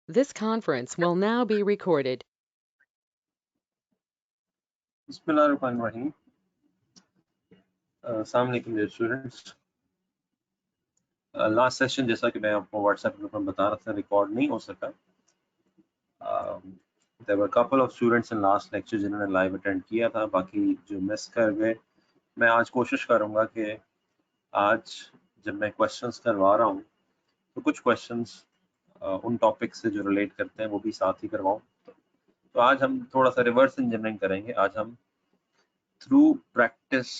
This conference will now be recorded. बिस्मिल्लाहिर्रहमानिर्रहीम। अस्सलाम वालेकुम डियर स्टूडेंट्स। लास्ट सेशन जैसा कि मैं आपको व्हाट्सएप ग्रुप में बता रहा था रिकॉर्ड नहीं हो सका। There were couple of students in last lecture जिन्होंने लाइव अटेंड किया था, बाकी जो मिस कर गए। मैं आज कोशिश करूंगा कि आज जब मैं क्वेश्चंस करवा रहा हूँ तो कुछ क्वेश्चंस उन टॉपिक से जो रिलेट करते हैं वो भी साथ ही करवाऊँ। तो आज हम थोड़ा सा रिवर्स इंजीनियरिंग करेंगे। आज हम थ्रू प्रैक्टिस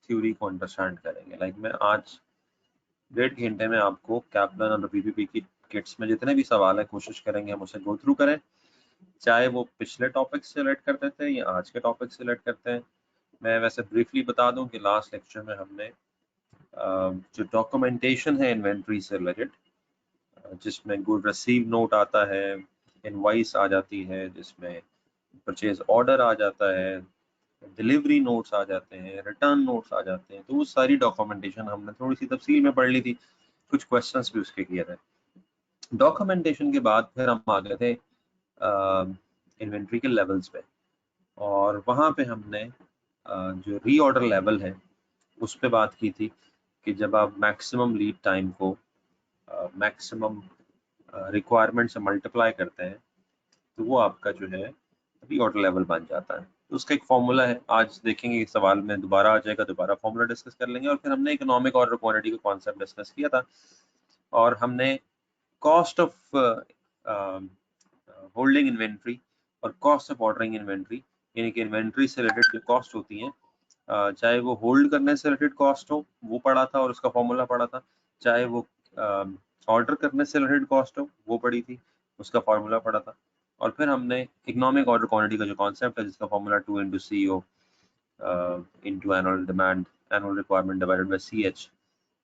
थ्योरी को अंडरस्टैंड करेंगे। लाइक मैं आज 1.5 घंटे में आपको कैप्लन और पीपीपी की किट्स में जितने भी सवाल है कोशिश करेंगे हम उसे गो थ्रू करें, चाहे वो पिछले टॉपिक से रिलेट करते थे या आज के टॉपिक से रिलेट करते हैं। मैं वैसे ब्रीफली बता दूं कि लास्ट लेक्चर में हमने जो डॉक्यूमेंटेशन है इन्वेंट्री से रिलेटेड, जिसमें गुड रिसीव नोट आता है, इनवॉइस आ जाती है, जिसमें परचेज ऑर्डर आ जाता है, डिलीवरी नोट्स आ जाते हैं, रिटर्न नोट्स आ जाते हैं, तो वो सारी डॉक्यूमेंटेशन हमने थोड़ी सी तफसील में पढ़ ली थी। कुछ क्वेश्चंस भी उसके किए थे। डॉक्यूमेंटेशन के बाद फिर हम आ गए थे इन्वेंट्री के लेवल्स पे, और वहाँ पे हमने जो रीऑर्डर लेवल है उस पर बात की थी कि जब आप मैक्सिमम लीड टाइम को मैक्सिमम रिक्वायरमेंट से मल्टीप्लाई करते हैं तो वो आपका जो है रीऑर्डर लेवल बन जाता है। तो उसका एक फॉर्मूला है, आज देखेंगे इस सवाल में दोबारा आ जाएगा, दोबारा फॉर्मूला डिस्कस कर लेंगे। और फिर हमने इकोनॉमिक ऑर्डर क्वांटिटी का कॉन्सेप्ट डिस्कस किया था, और हमने कॉस्ट ऑफ होल्डिंग इन्वेंट्री और कॉस्ट ऑफ ऑर्डरिंग इन्वेंट्री, यानी कि इन्वेंट्री से रिलेटेड जो कॉस्ट होती हैं, चाहे वो होल्ड करने से रिलेटेड कॉस्ट हो वो पढ़ा था और उसका फॉर्मूला पढ़ा था, चाहे वो ऑर्डर करने से रिलेटेड कॉस्ट हो वो पढ़ी थी, उसका फॉर्मूला पढ़ा था। और फिर हमने इकोनॉमिक ऑर्डर क्वांटिटी का जो कॉन्सेप्ट है जिसका formula 2 into C O into annual demand, annual requirement divided by C H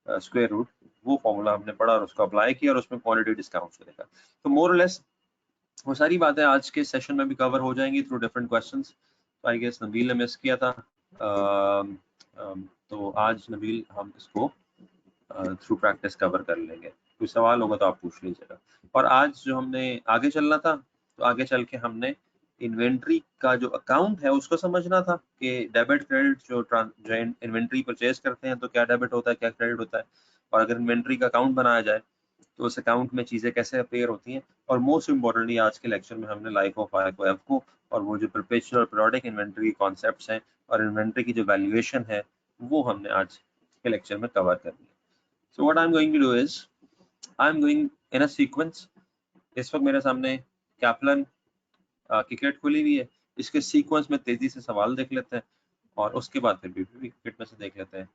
square root, वो फॉर्मूला हमने पढ़ा और उसको अप्लाई किया और उसमें क्वांटिटी डिस्काउंट को देखा। तो मोर और लेस वो सारी बातें आज के सेशन में भी कवर हो जाएंगी थ्रू डिफरेंट क्वेश्चंस। तो आई गेस नबील ने मिस किया था, तो आज नबील हम इसको थ्रू प्रैक्टिस कवर कर लेंगे। कोई सवाल होगा तो आप पूछ लीजिएगा। और आज जो हमने आगे चलना था, तो आगे चल के हमने इन्वेंट्री का जो अकाउंट है उसको समझना था कि डेबिट क्रेडिट जो इन्वेंट्री परचेज करते हैं तो क्या डेबिट होता है, क्या क्रेडिट होता है, और अगर इन्वेंट्री का अकाउंट बनाया जाए तो उस अकाउंट में चीज़ें कैसे अपेयर होती हैं। और मोस्ट इम्पोर्टेंटली आज के लेक्चर में हमने लाइफ ऑफ एफ को और वो जो परपेचुअल और पीरियोडिक इन्वेंट्री कॉन्सेप्ट्स हैं और इन्वेंट्री की जो वैल्यूएशन है वो हमने आज के लेक्चर में कवर करनी है। So what I am going to do is I am going in a sequence. इस वक्त मेरे सामने कैप्लन की किट खुली हुई है, इसके सीक्वेंस में तेजी से सवाल देख लेते हैं और उसके बाद फिर पीपीपी किट में से देख लेते हैं।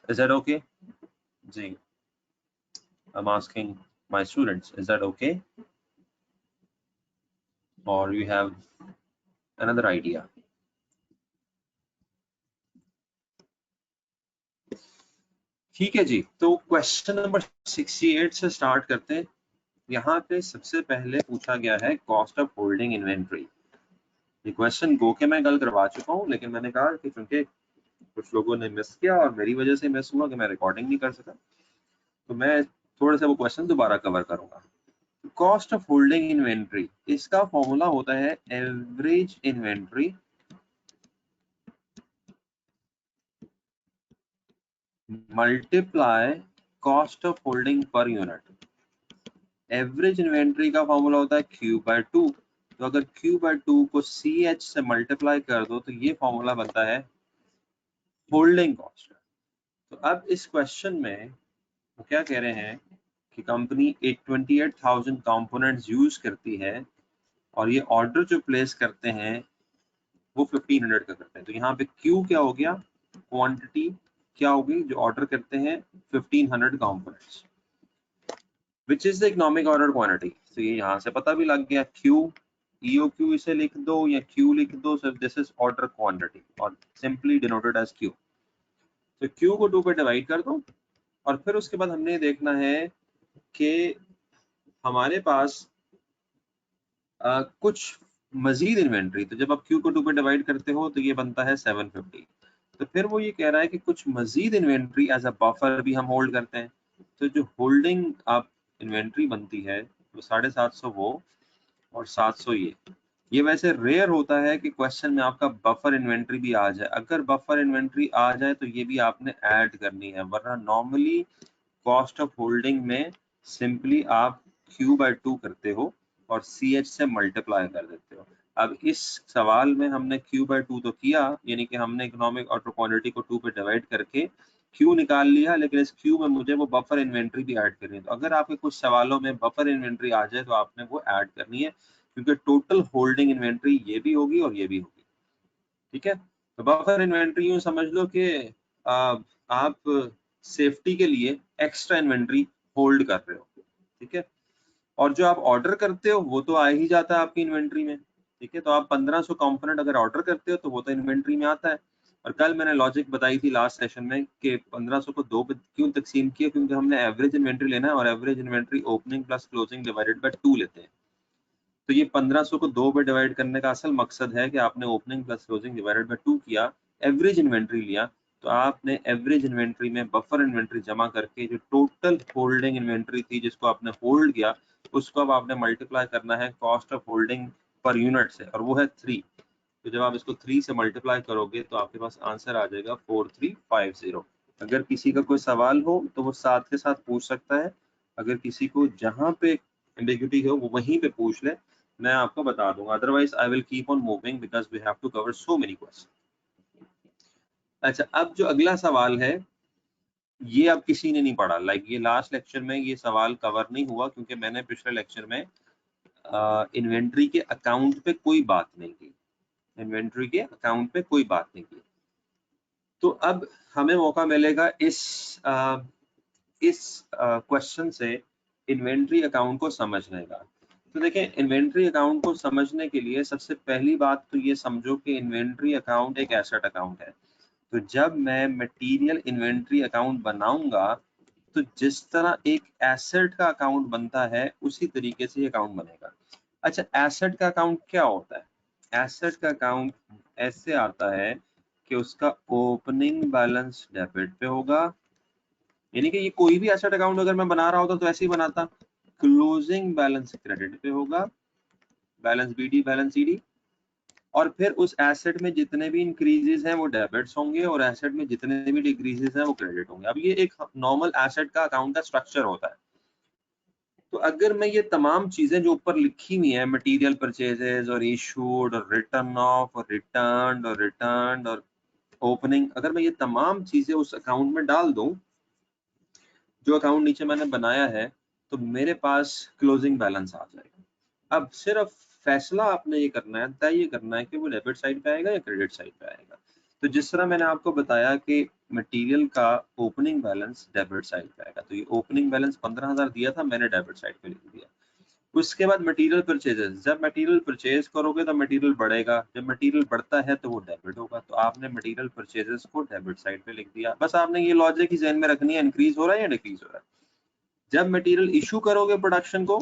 Is that okay? जी, I'm asking my students, is that okay? Or you have another idea? ठीक है जी, तो क्वेश्चन नंबर 68 से स्टार्ट करते हैं। यहाँ पे सबसे पहले पूछा गया है कॉस्ट ऑफ होल्डिंग इन्वेंट्री। ये क्वेश्चन गो के मैं कल करवा चुका हूँ, लेकिन मैंने कहा कि चूंकि कुछ लोगों ने मिस किया और मेरी वजह से मिस हुआ कि मैं रिकॉर्डिंग नहीं कर सका, तो मैं थोड़ा सा वो क्वेश्चन दोबारा कवर करूंगा। कॉस्ट ऑफ होल्डिंग इन्वेंट्री, इसका फॉर्मूला होता है average inventory multiply cost of holding per unit. Average inventory का फॉर्मूला होता है Q/2। तो अगर Q/2 को CH से मल्टीप्लाई कर दो तो ये फॉर्मूला बनता है होल्डिंग कॉस्ट। तो अब इस क्वेश्चन में वो क्या कह रहे हैं कि कंपनी 28,000 कंपोनेंट्स यूज करती है और ये ऑर्डर जो प्लेस करते हैं वो 1500 का करते हैं। तो यहाँ पे Q क्या हो गया, क्वांटिटी क्या होगी जो ऑर्डर करते हैं 1500 components, which is the economic order quantity. तो ये यहाँ से पता भी लग गया, Q EOQ इसे लिख दो या Q लिख दो, so this is order quantity और simply denoted as Q। तो Q को 2 पे डिवाइड कर दो और फिर उसके बाद हमने देखना है कि हमारे पास कुछ मजीद इन्वेंट्री, तो जब आप Q को 2 पे डिवाइड करते हो तो ये बनता है 750। तो फिर वो ये कह रहा है कि कुछ मजीद इन्वेंट्री एज अ बफर भी हम होल्ड करते हैं। तो जो होल्डिंग आप इन्वेंट्री बनती है तो 750 वो और 700 ये वैसे रेयर होता है कि क्वेश्चन में आपका बफर इन्वेंट्री भी आ जाए। अगर बफर इन्वेंट्री आ जाए तो ये भी आपने ऐड करनी है, वरना नॉर्मली कॉस्ट ऑफ होल्डिंग में सिंपली आप Q/2 करते हो और CH से मल्टीप्लाई कर देते हो। अब इस सवाल में हमने Q/2 तो किया, यानी कि हमने इकोनॉमिक ऑर्डर क्वांटिटी को 2 पे डिवाइड करके Q निकाल लिया, लेकिन इस Q में मुझे वो बफर इन्वेंट्री भी ऐड करनी है। तो अगर आपके कुछ सवालों में बफर इन्वेंट्री आ जाए तो आपने वो ऐड करनी है, क्योंकि टोटल होल्डिंग इन्वेंट्री ये भी होगी और ये भी होगी। ठीक है, तो बफर इन्वेंट्री यूं समझ लो कि आप सेफ्टी के लिए एक्स्ट्रा इन्वेंट्री होल्ड कर रहे हो। ठीक है, और जो आप ऑर्डर करते हो वो तो आ ही जाता है आपकी इन्वेंट्री में। ठीक है, तो आप 1500 कंपोनेंट अगर ऑर्डर करते हो तो वो तो इन्वेंट्री में आता है। और कल मैंने लॉजिक बताई थी लास्ट सेशन में कि 1500 को 2 पे क्यों तकसीम किया, क्योंकि हमने एवरेज इन्वेंट्री लेना है और average inventory opening plus closing divided by 2 लेते हैं। तो ये 1500 को 2 पे डिवाइड करने का असल मकसद है कि आपने opening plus closing divided by 2 किया, एवरेज इन्वेंट्री लिया, तो आपने एवरेज इन्वेंट्री में बफर इन्वेंट्री जमा करके जो टोटल होल्डिंग इन्वेंट्री थी जिसको आपने होल्ड किया, उसको अब आपने मल्टीप्लाई करना है cost of holding per unit से, और वो है 3। तो जब आप इसको 3 से मल्टीप्लाई करोगे तो आपके पास आंसर आ जाएगा 4350। अगर किसी का कोई सवाल हो तो वो साथ के साथ पूछ सकता है, अगर किसी को जहां पे एम्बिग्यूटी हो वो वहीं पे पूछ ले, मैं आपको बता दूंगा, otherwise I will keep on moving because we have to cover so many question. अच्छा, अब जो अगला सवाल है ये अब किसी ने नहीं पढ़ा, लाइक ये लास्ट लेक्चर में ये सवाल कवर नहीं हुआ, क्योंकि मैंने पिछले लेक्चर में इन्वेंट्री के अकाउंट पे कोई बात नहीं की, इन्वेंट्री के अकाउंट पे कोई बात नहीं की। तो अब हमें मौका मिलेगा इस क्वेश्चन से इन्वेंट्री अकाउंट को समझने का। तो देखें, इन्वेंट्री अकाउंट को समझने के लिए सबसे पहली बात तो ये समझो कि इन्वेंट्री अकाउंट एक एसेट अकाउंट है। तो जब मैं मटेरियल इन्वेंट्री अकाउंट बनाऊंगा तो जिस तरह एक एसेट का अकाउंट बनता है उसी तरीके से अकाउंट बनेगा। अच्छा, एसेट का अकाउंट क्या होता है? एसेट का अकाउंट ऐसे आता है कि उसका ओपनिंग बैलेंस डेबिट पे होगा, यानी कि ये कोई भी एसेट अकाउंट अगर मैं बना रहा होता तो ऐसे ही बनाता, क्लोजिंग बैलेंस क्रेडिट पे होगा, बैलेंस बीडी बैलेंस सीडी, और फिर उस एसेट में जितने भी इंक्रीजेस हैं वो डेबिट्स होंगे और एसेट में जितने भी डिक्रीजेस हैं वो क्रेडिट होंगे। अब ये एक नॉर्मल एसेट का अकाउंट का स्ट्रक्चर होता है। तो अगर मैं ये तमाम चीजें जो ऊपर लिखी हुई हैं, मटेरियल परचेजेस और इशूड और रिटर्न ऑफ और रिटर्न और ओपनिंग, अगर मैं ये तमाम चीजें उस अकाउंट में डाल दूं जो अकाउंट नीचे मैंने बनाया है, तो मेरे पास क्लोजिंग बैलेंस आ जाएगा। अब सिर्फ फैसला आपने ये करना है, तय ये करना है कि वो डेबिट साइड पे आएगा या क्रेडिट साइड पे आएगा। तो जिस तरह मैंने आपको बताया कि मटेरियल का ओपनिंग बैलेंस डेबिट साइड पे आएगा, तो ये ओपनिंग बैलेंस 15,000 दिया था, मैंने डेबिट साइड पे लिख दिया। उसके बाद मटेरियल परचेजेस, जब मटेरियल परचेज करोगे तो मटेरियल बढ़ेगा, जब मटेरियल बढ़ता है तो वो डेबिट होगा, तो आपने मटेरियल परचेजेस को डेबिट साइड पे लिख दिया। बस आपने ये लॉजिक ही ज़हन में रखनी है, इंक्रीज हो रहा है या डिक्रीज हो रहा है। जब मटेरियल इशू करोगे प्रोडक्शन को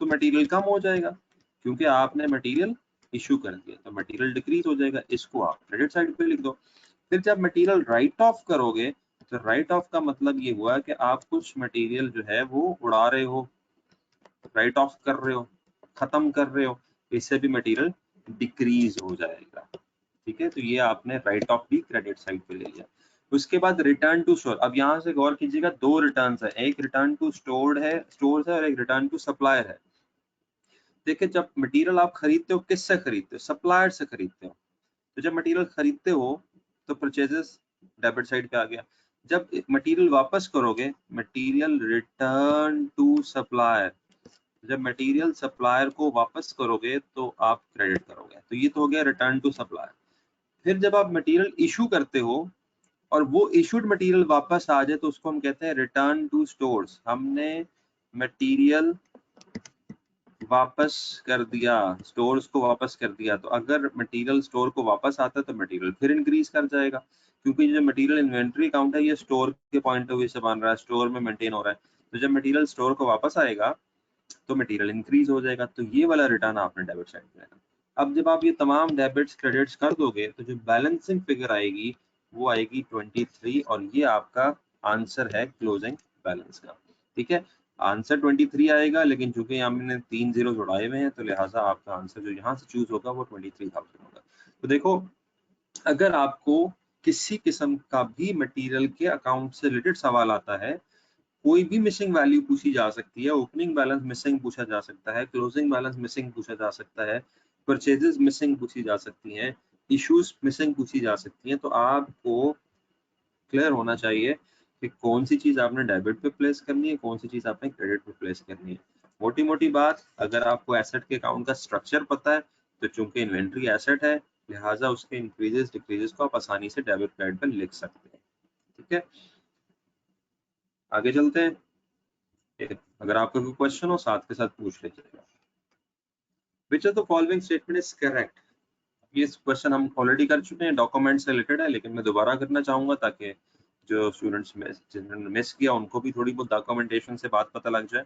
तो मटेरियल कम हो जाएगा, क्योंकि आपने मटेरियल इशू कर दिया, तो मटेरियल डिक्रीज हो जाएगा, इसको आप क्रेडिट साइड पे लिख दो। फिर जब मटेरियल राइट ऑफ करोगे तो राइट ऑफ का मतलब ये हुआ कि आप कुछ मटेरियल जो है वो उड़ा रहे हो, राइट ऑफ कर रहे हो, खत्म कर रहे हो, इससे भी मटेरियल डिक्रीज हो जाएगा। ठीक है, तो ये आपने राइट ऑफ भी क्रेडिट साइड पे ले लिया। उसके बाद रिटर्न टू स्टोर, अब यहाँ से गौर कीजिएगा, दो रिटर्न्स है, एक रिटर्न टू स्टोर है और एक रिटर्न टू सप्लायर है। देखिए, जब मटेरियल आप खरीदते हो किससे खरीदते हो? सप्लायर से खरीदते हो। तो जब मटेरियल खरीदते हो तो परचेजेस डेबिट साइड पे आ गया। जब मटेरियल वापस करोगे, मटेरियल रिटर्न टू सप्लायर, जब मटेरियल सप्लायर को वापस करोगे तो आप क्रेडिट करोगे, तो ये तो हो गया रिटर्न टू सप्लायर। फिर जब आप मटेरियल इशू करते हो और वो इशूड मटेरियल वापस आ जाए तो उसको हम कहते हैं रिटर्न टू स्टोर्स। हमने मटेरियल वापस कर दिया, स्टोर्स को वापस कर दिया, तो अगर मटेरियल स्टोर को वापस आता है तो मटेरियल फिर इंक्रीज कर जाएगा, क्योंकि जो मटेरियल इन्वेंट्री अकाउंट है ये स्टोर के पॉइंट ऑफ व्यू से बन रहा है, स्टोर में मेंटेन हो रहा है। तो जब मटेरियल स्टोर को वापस आएगा तो मटेरियल इंक्रीज हो जाएगा, तो ये वाला रिटर्न आपने डेबिट साइड पे लेना। अब जब आप ये तमाम डेबिट्स क्रेडिट्स कर दोगे तो जो बैलेंसिंग फिगर आएगी वो आएगी 23, और ये आपका आंसर है क्लोजिंग बैलेंस का। ठीक है, आंसर 23 आएगा, लेकिन चूंकि यहाँ मैंने 3 जीरो उड़ाए हुए हैं तो लिहाजा आपका आंसर जो यहाँ से चूज होगा वो 23,000 होगा। तो देखो, अगर आपको किसी किस्म का भी मटेरियल के अकाउंट से रिलेटेड सवाल आता है, कोई भी मिसिंग वैल्यू पूछी जा सकती है, ओपनिंग बैलेंस मिसिंग पूछा जा सकता है, क्लोजिंग बैलेंस मिसिंग पूछा जा सकता है, परचेजेस मिसिंग पूछी जा सकती हैं, इश्यूज मिसिंग पूछी जा सकती हैं, तो आपको क्लियर होना चाहिए कि कौन सी चीज आपने डेबिट पे प्लेस करनी है, कौन सी चीज आपने क्रेडिट पे प्लेस करनी है। मोटी मोटी बात, अगर आपको एसेट के अकाउंट का स्ट्रक्चर पता है तो चूंकि इन्वेंट्री एसेट है, लिहाजा उसके इंक्रीजेस डिक्रीजेस को आप आसानी से डेबिट क्रेडिट पे लिख सकते हैं। ठीक है, आगे चलते हैं। अगर आपका कोई क्वेश्चन हो साथ के साथ पूछ लीजिएगा। Which of the following statement is correct? ये क्वेश्चन हम ऑलरेडी कर चुके हैं, डॉक्यूमेंट से रिलेटेड है, लेकिन मैं दोबारा करना चाहूंगा ताकि जो स्टूडेंट्स जिन्होंने मिस किया उनको भी थोड़ी बहुत डॉक्यूमेंटेशन से बात पता लग जाए।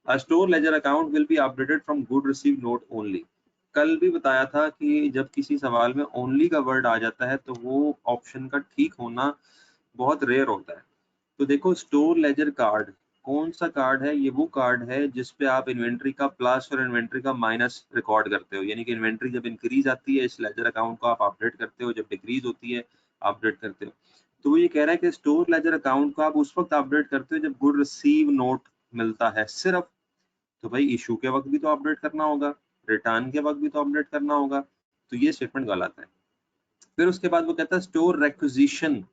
A store ledger account will be updated from good received note only. कल भी बताया था कि जब किसी सवाल में ओनली का वर्ड आ जाता है तो वो ऑप्शन का ठीक होना बहुत रेयर होता है। तो देखो, स्टोर लेजर कार्ड कौन सा कार्ड है? ये वो कार्ड है जिसपे आप इन्वेंट्री का प्लस और इन्वेंट्री का माइनस रिकॉर्ड करते हो, यानी कि इन्वेंट्री जब इंक्रीज आती है इस लेजर अकाउंट को आप अपडेट करते हो, जब डिक्रीज होती है अपडेट करते हो। तो वो ये कह रहा है कि स्टोर लेजर अकाउंट को आप उस वक्त अपडेट करते हो जब गुड रिसीव नोट मिलता है सिर्फ। तो भाई इशू के वक्त भी तो अपडेट करना होगा, रिटर्न के वक्त भी तो अपडेट करना होगा, तो ये स्टेटमेंट गलत है। फिर उसके बाद वो कहता है store requisition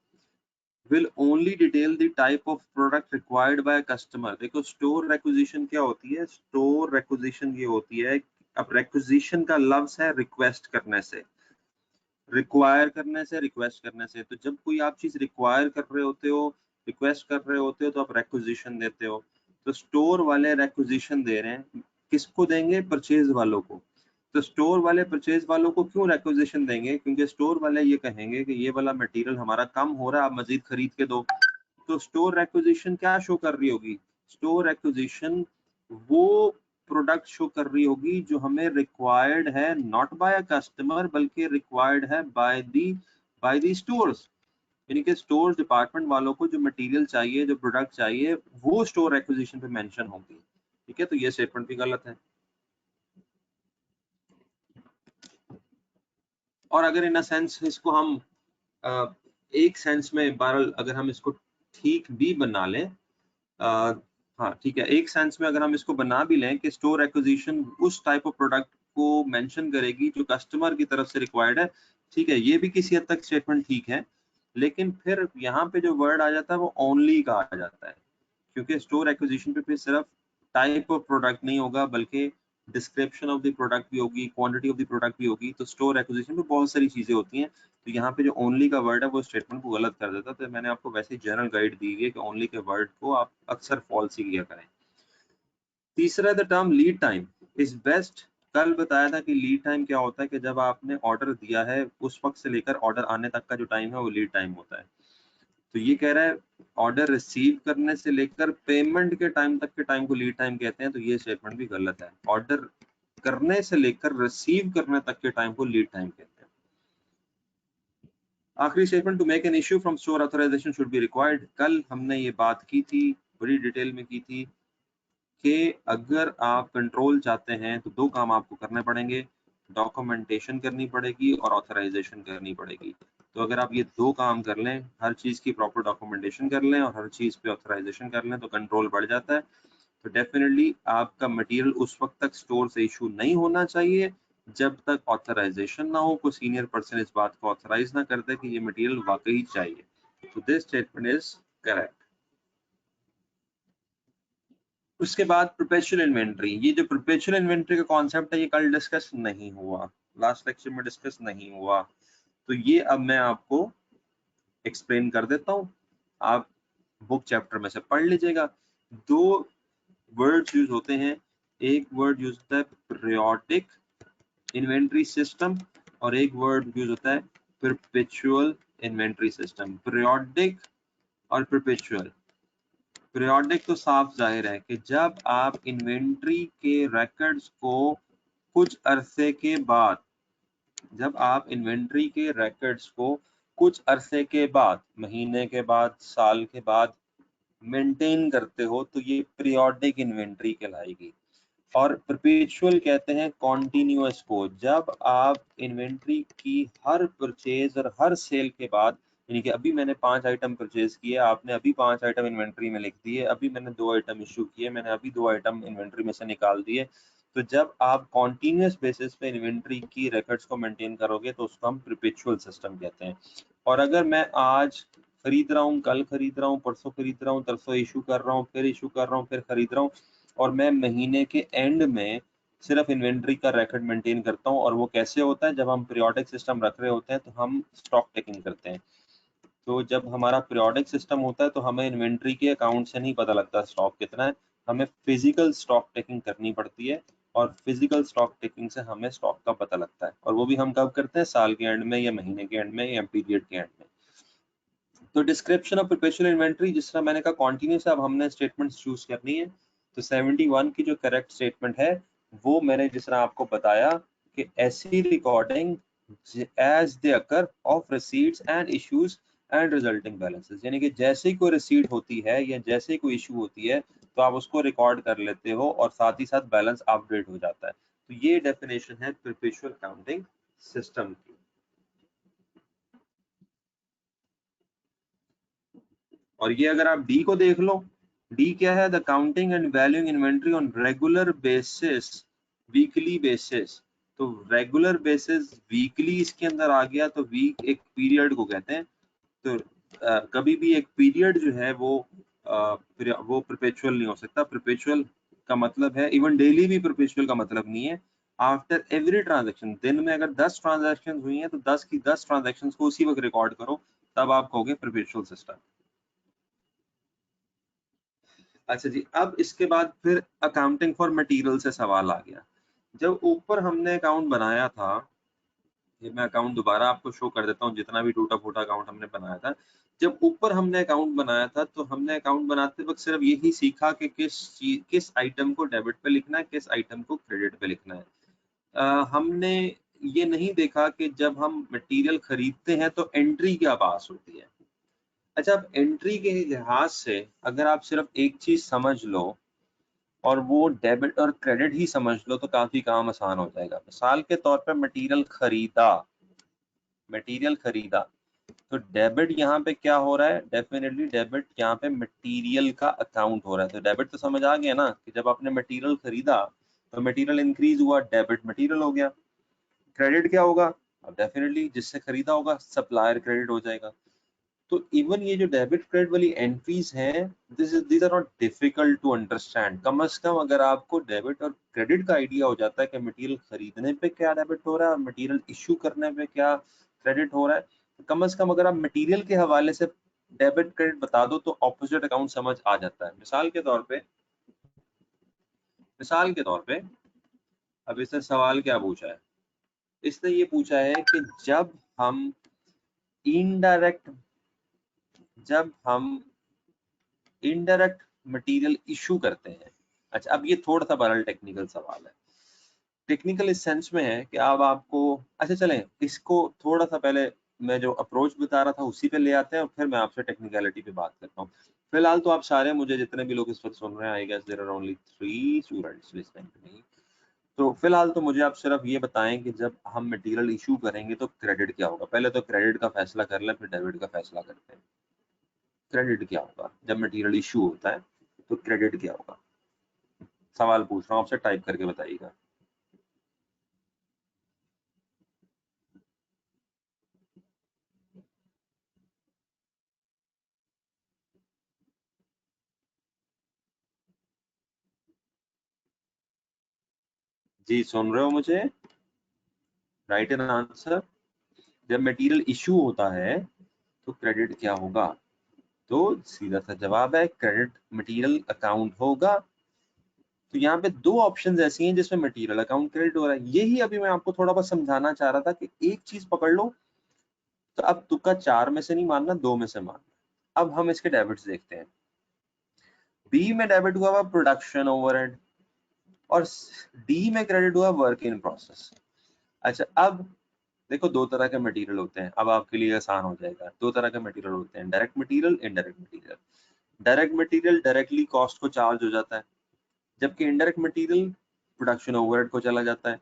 will only detail the type of product required by a customer। देखो, स्टोर रिक्विजिशन क्या होती है? स्टोर रिक्विजिशन ये होती है, अब रिक्विजिशन का लफ्ज है रिक्वेस्ट करने से, रिक्वायर करने से, रिक्वेस्ट करने से। तो जब कोई आप चीज रिक्वायर कर रहे होते हो, रिक्वेस्ट कर रहे होते हो, तो आप रिक्विजिशन देते हो। तो स्टोर वाले रिक्विजिशन दे रहे हैं, किसको देंगे? परचेज वालों को। तो स्टोर वाले परचेज वालों को क्यों रिक्विजिशन देंगे? क्योंकि स्टोर वाले ये कहेंगे कि ये वाला मटेरियल हमारा कम हो रहा है, आप मजीद खरीद के दो। तो स्टोर रिक्विजिशन क्या शो कर रही होगी? स्टोर रिक्विजिशन वो प्रोडक्ट शो कर रही होगी जो हमें रिक्वायर्ड है, नॉट बाय अ कस्टमर बल्कि रिक्वायर्ड है बाय दी स्टोर्स, यानी कि स्टोर डिपार्टमेंट वालों को जो मटेरियल चाहिए, जो प्रोडक्ट चाहिए, वो स्टोर एक्विजिशन पे मेंशन होगी। ठीक है, तो ये स्टेटमेंट भी गलत है। और अगर इन अ सेंस इसको हम एक सेंस में बहरहाल अगर हम इसको ठीक भी बना लें, हाँ ठीक है, एक सेंस में अगर हम इसको बना भी लें कि स्टोर एक्विजिशन उस टाइप ऑफ प्रोडक्ट को मेंशन करेगी जो कस्टमर की तरफ से रिक्वायर्ड है, ठीक है, ये भी किसी हद तक स्टेटमेंट ठीक है। लेकिन फिर यहाँ पे जो वर्ड आ जाता है वो ओनली का आ जाता है, क्योंकि स्टोर एक्विजिशन पे फिर सिर्फ टाइप ऑफ प्रोडक्ट नहीं होगा बल्कि डिस्क्रिप्शन ऑफ द प्रोडक्ट भी होगी, क्वांटिटी ऑफ द प्रोडक्ट भी होगी। तो स्टोर एक्विजिशन में बहुत सारी चीजें होती हैं, तो यहाँ पे जो ओनली का वर्ड है वो स्टेटमेंट को गलत कर देता है। तो मैंने आपको वैसे ही जनरल गाइड दी है कि ओनली के वर्ड को आप अक्सर फॉल्स ही किया करें। तीसरा, the term lead time is best. कल बताया था कि लीड टाइम क्या होता है कि जब आपने ऑर्डर दिया है उस वक्त से लेकर ऑर्डर आने तक का जो टाइम है वो लीड टाइम होता है। तो ये कह रहा है ऑर्डर रिसीव करने से लेकर पेमेंट के टाइम तक के टाइम को लीड टाइम कहते हैं, तो ये स्टेटमेंट भी गलत है। ऑर्डर करने से लेकर रिसीव करने तक के टाइम को लीड टाइम कहते हैं। आखिरी statement, to make an issue from store authorisation should be required. कल हमने ये बात की थी, बड़ी डिटेल में की थी कि अगर आप कंट्रोल चाहते हैं तो दो काम आपको करने पड़ेंगे, डॉक्यूमेंटेशन करनी पड़ेगी और ऑथराइजेशन करनी पड़ेगी। तो अगर आप ये दो काम कर लें, हर चीज की प्रॉपर डॉक्यूमेंटेशन कर लें और हर चीज पे ऑथराइजेशन कर लें, तो कंट्रोल बढ़ जाता है। तो डेफिनेटली आपका मटेरियल उस वक्त तक स्टोर से इशू नहीं होना चाहिए जब तक ऑथराइजेशन ना हो, कोई सीनियर पर्सन इस बात को ऑथराइज ना कर दे कि ये मटेरियल वाकई चाहिए। तो दिस स्टेटमेंट इज करेक्ट। उसके बाद परपेचुअल इन्वेंट्री, ये जो परपेचुअल इन्वेंट्री का कॉन्सेप्ट है ये कल डिस्कस नहीं हुआ, लास्ट लेक्चर में डिस्कस नहीं हुआ, तो ये अब मैं आपको एक्सप्लेन कर देता हूँ, आप बुक चैप्टर में से पढ़ लीजिएगा। दो वर्ड्स यूज होते हैं, एक वर्ड यूज होता है पीरियोडिक इन्वेंट्री सिस्टम और एक वर्ड यूज होता है परपेचुअल इन्वेंट्री सिस्टम। पीरियोडिक और परपेचुअल, पीरियोडिक तो साफ जाहिर है कि जब आप इन्वेंट्री के रिकॉर्ड्स को कुछ अरसे के बाद, जब आप इन्वेंट्री के रिकॉर्ड्स को कुछ अरसे के बाद, महीने के बाद, साल के बाद मेंटेन करते हो तो ये पीरियोडिक इन्वेंट्री कहलाएगी। और परपेचुअल कहते हैं कॉन्टिन्यूअस को, जब आप इन्वेंट्री की हर परचेज और हर सेल के बाद, यानी कि अभी मैंने 5 आइटम परचेज किए, आपने अभी 5 आइटम इन्वेंट्री में लिख दिए, अभी मैंने 2 आइटम इशू किए, मैंने अभी 2 आइटम इन्वेंट्री में से निकाल दिए। तो जब आप कॉन्टिन्यूअस बेसिस पे इन्वेंट्री की रिकॉर्ड्स को मेंटेन करोगे तो उसको हम परपेचुअल सिस्टम कहते हैं। और अगर मैं आज खरीद रहा हूँ, कल खरीद रहा हूँ, परसों खरीद रहा हूँ, तरसों इशू कर रहा हूँ, फिर इशू कर रहा हूँ, फिर खरीद रहा हूँ, और मैं महीने के एंड में सिर्फ इन्वेंट्री का रिकॉर्ड मेंटेन करता हूँ, और वो कैसे होता है, जब हम पीरियोडिक सिस्टम रख रहे होते हैं तो हम स्टॉक टेकिंग करते हैं। तो जब हमारा पीरियोडिक सिस्टम होता है तो हमें इन्वेंट्री के अकाउंट से नहीं पता लगता स्टॉक कितना है, हमें फिजिकल स्टॉक टेकिंग करनी पड़ती है, और फिजिकल स्टॉक टेकिंग से हमें स्टॉक का पता लगता है। और वो भी हम कब करते हैं, साल के एंड में या महीने के एंड में या पीरियड के एंड में। तो डिस्क्रिप्शन ऑफ परपेचुअल इन्वेंट्री, जिस तरह मैंने कहा कॉन्टिन्यूस, अब हमने स्टेटमेंट्स चूज करनी है। तो 71 की जो करेक्ट स्टेटमेंट है वो मैंने जिस तरह आपको बताया कि ऐसी recording as they occur of receipts and issues and resulting balances, यानी कि जैसे ही कोई रिसीट होती है या जैसे ही कोई इशू होती है तो आप उसको रिकॉर्ड कर लेते हो और साथ ही साथ बैलेंस अपडेट हो जाता है। तो ये डेफिनेशन है परपेचुअल अकाउंटिंग सिस्टम की। और ये अगर आप डी को देख लो, डी क्या है, the counting and valuing inventory on regular basis, weekly basis. तो रेगुलर बेसिस वीकली इसके अंदर आ गया, तो वीक एक पीरियड को कहते हैं। तो कभी भी एक पीरियड जो है वो परपेचुअल नहीं हो सकता। परपेचुअल का मतलब है, इवन डेली भी परपेचुअल का मतलब नहीं है। आफ्टर एवरी ट्रांजेक्शन, दिन में अगर 10 ट्रांजेक्शन हुई हैं तो 10 की 10 ट्रांजेक्शन को उसी वक्त रिकॉर्ड करो, तब आप कहोगे परपेचुअल सिस्टम। अच्छा जी, अब इसके बाद फिर अकाउंटिंग फॉर मटेरियल से सवाल आ गया। जब ऊपर हमने अकाउंट बनाया था, ये मैं अकाउंट दोबारा आपको शो कर देता हूँ, जितना भी टूटा फूटा अकाउंट हमने बनाया था। जब ऊपर हमने अकाउंट बनाया था तो हमने अकाउंट बनाते वक्त सिर्फ यही सीखा कि किस आइटम को डेबिट पे लिखना है, किस आइटम को क्रेडिट पे लिखना है। हमने ये नहीं देखा कि जब हम मटेरियल खरीदते हैं तो एंट्री क्या पास होती है। अच्छा, अब एंट्री के लिहाज से अगर आप सिर्फ एक चीज समझ लो और वो डेबिट और क्रेडिट ही समझ लो तो काफी काम आसान हो जाएगा। मिसाल के तौर पे मटेरियल खरीदा, तो डेबिट यहाँ पे क्या हो रहा है, डेफिनेटली डेबिट यहाँ पे मटेरियल का अकाउंट हो रहा है। तो डेबिट तो समझ आ गया ना कि जब आपने मटेरियल खरीदा तो मटेरियल इंक्रीज हुआ, डेबिट मटेरियल हो गया। क्रेडिट क्या होगा, अब डेफिनेटली जिससे खरीदा होगा सप्लायर क्रेडिट हो जाएगा। तो इवन ये जो डेबिट क्रेडिट वाली एंट्रीज हैं, these are not difficult to understand. कम से कम अगर आपको डेबिट और क्रेडिट का आइडिया हो जाता है कि मटेरियल खरीदने पे क्या डेबिट हो रहा है और मटेरियल इश्यू करने पे क्या क्रेडिट हो रहा है, तो कम से कम अगर आप मटेरियल के हवाले से डेबिट क्रेडिट बता दो तो ऑपोजिट अकाउंट समझ आ जाता है। मिसाल के तौर पे अब इसने सवाल क्या पूछा है, इसने ये पूछा है कि इनडायरेक्ट जब हम इनडायरेक्ट मटेरियल इशू करते हैं। अच्छा, अब ये थोड़ा सा बड़ा टेक्निकल सवाल है। टेक्निकल इस सेंस में है कि अब आपको, अच्छा चलें इसको थोड़ा सा पहले मैं जो अप्रोच बता रहा था उसी पे ले आते हैं और फिर मैं आपसे टेक्निकलिटी पे बात करता हूँ। फिलहाल तो आप सारे, मुझे जितने भी लोग इस वक्त सुन रहे हैं, I guess there are only 3 students listening to me. तो फिलहाल तो मुझे आप सिर्फ ये बताएं कि जब हम मटेरियल इशू करेंगे तो क्रेडिट क्या होगा। पहले तो क्रेडिट का फैसला कर लें, फिर डेबिट का फैसला करते हैं। क्रेडिट क्या होगा जब मटेरियल इशू होता है, तो क्रेडिट क्या होगा। सवाल पूछ रहा हूँ आपसे, टाइप करके बताइएगा। जी सुन रहे हो मुझे, राइट एन आंसर। जब मटेरियल इशू होता है तो क्रेडिट क्या होगा, तो सीधा सा जवाब है क्रेडिट मटेरियल अकाउंट होगा। तो यहाँ पे दो ऑप्शंस ऐसी हैं जिसमें मटेरियल अकाउंट क्रेडिट हो रहा है। यही अभी मैं आपको थोड़ा बहुत समझाना चाह रहा था कि एक चीज पकड़ लो, तो अब तुक्का 4 में से नहीं मारना, 2 में से मारना। अब हम इसके डेबिट्स देखते हैं। बी में डेबिट हुआ हुआ प्रोडक्शन ओवरहेड और डी में क्रेडिट हुआ वर्क इन प्रोसेस। अच्छा, अब देखो दो तरह के मटेरियल होते हैं, अब आपके लिए आसान हो जाएगा। दो तरह के मटेरियल होते हैं, direct material, indirect material. Direct material directly cost को चार्ज हो जाता है, जबकि इनडायरेक्ट मटेरियल प्रोडक्शन ओवरहेड को चला जाता है।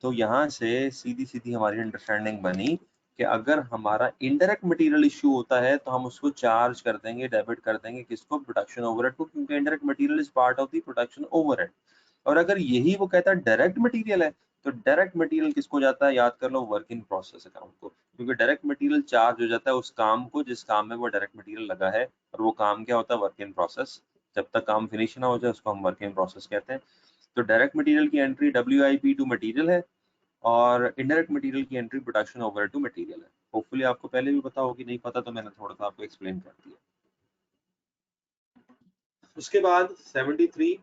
तो यहाँ से सीधी सीधी हमारी अंडरस्टैंडिंग बनी कि अगर हमारा इनडायरेक्ट मटेरियल इश्यू होता है तो हम उसको चार्ज कर देंगे, डेबिट कर देंगे किसको, प्रोडक्शन ओवरहेड को, क्योंकि indirect material is part of the production overhead. और अगर यही वो कहता है डायरेक्ट मटेरियल है, तो डायरेक्ट मटेरियल किसको जाता है, याद कर लो, वर्क इन प्रोसेस अकाउंट को, क्योंकि डायरेक्ट मटेरियल चार्ज हो जाता है उस काम को जिस काम में वो डायरेक्ट मटेरियल लगा है, और वो काम क्या होता है, वर्क इन प्रोसेस। जब तक काम फिनिश ना हो जाए उसको हम वर्क इन प्रोसेस कहते हैं। तो डायरेक्ट मटेरियल की एंट्री WIP टू मटेरियल है, और इनडायरेक्ट मटेरियल की entry production overhead to material है। होपफुली आपको पहले भी पता होगी, नहीं पता तो मैंने थोड़ा सा आपको एक्सप्लेन कर दिया। उसके बाद 73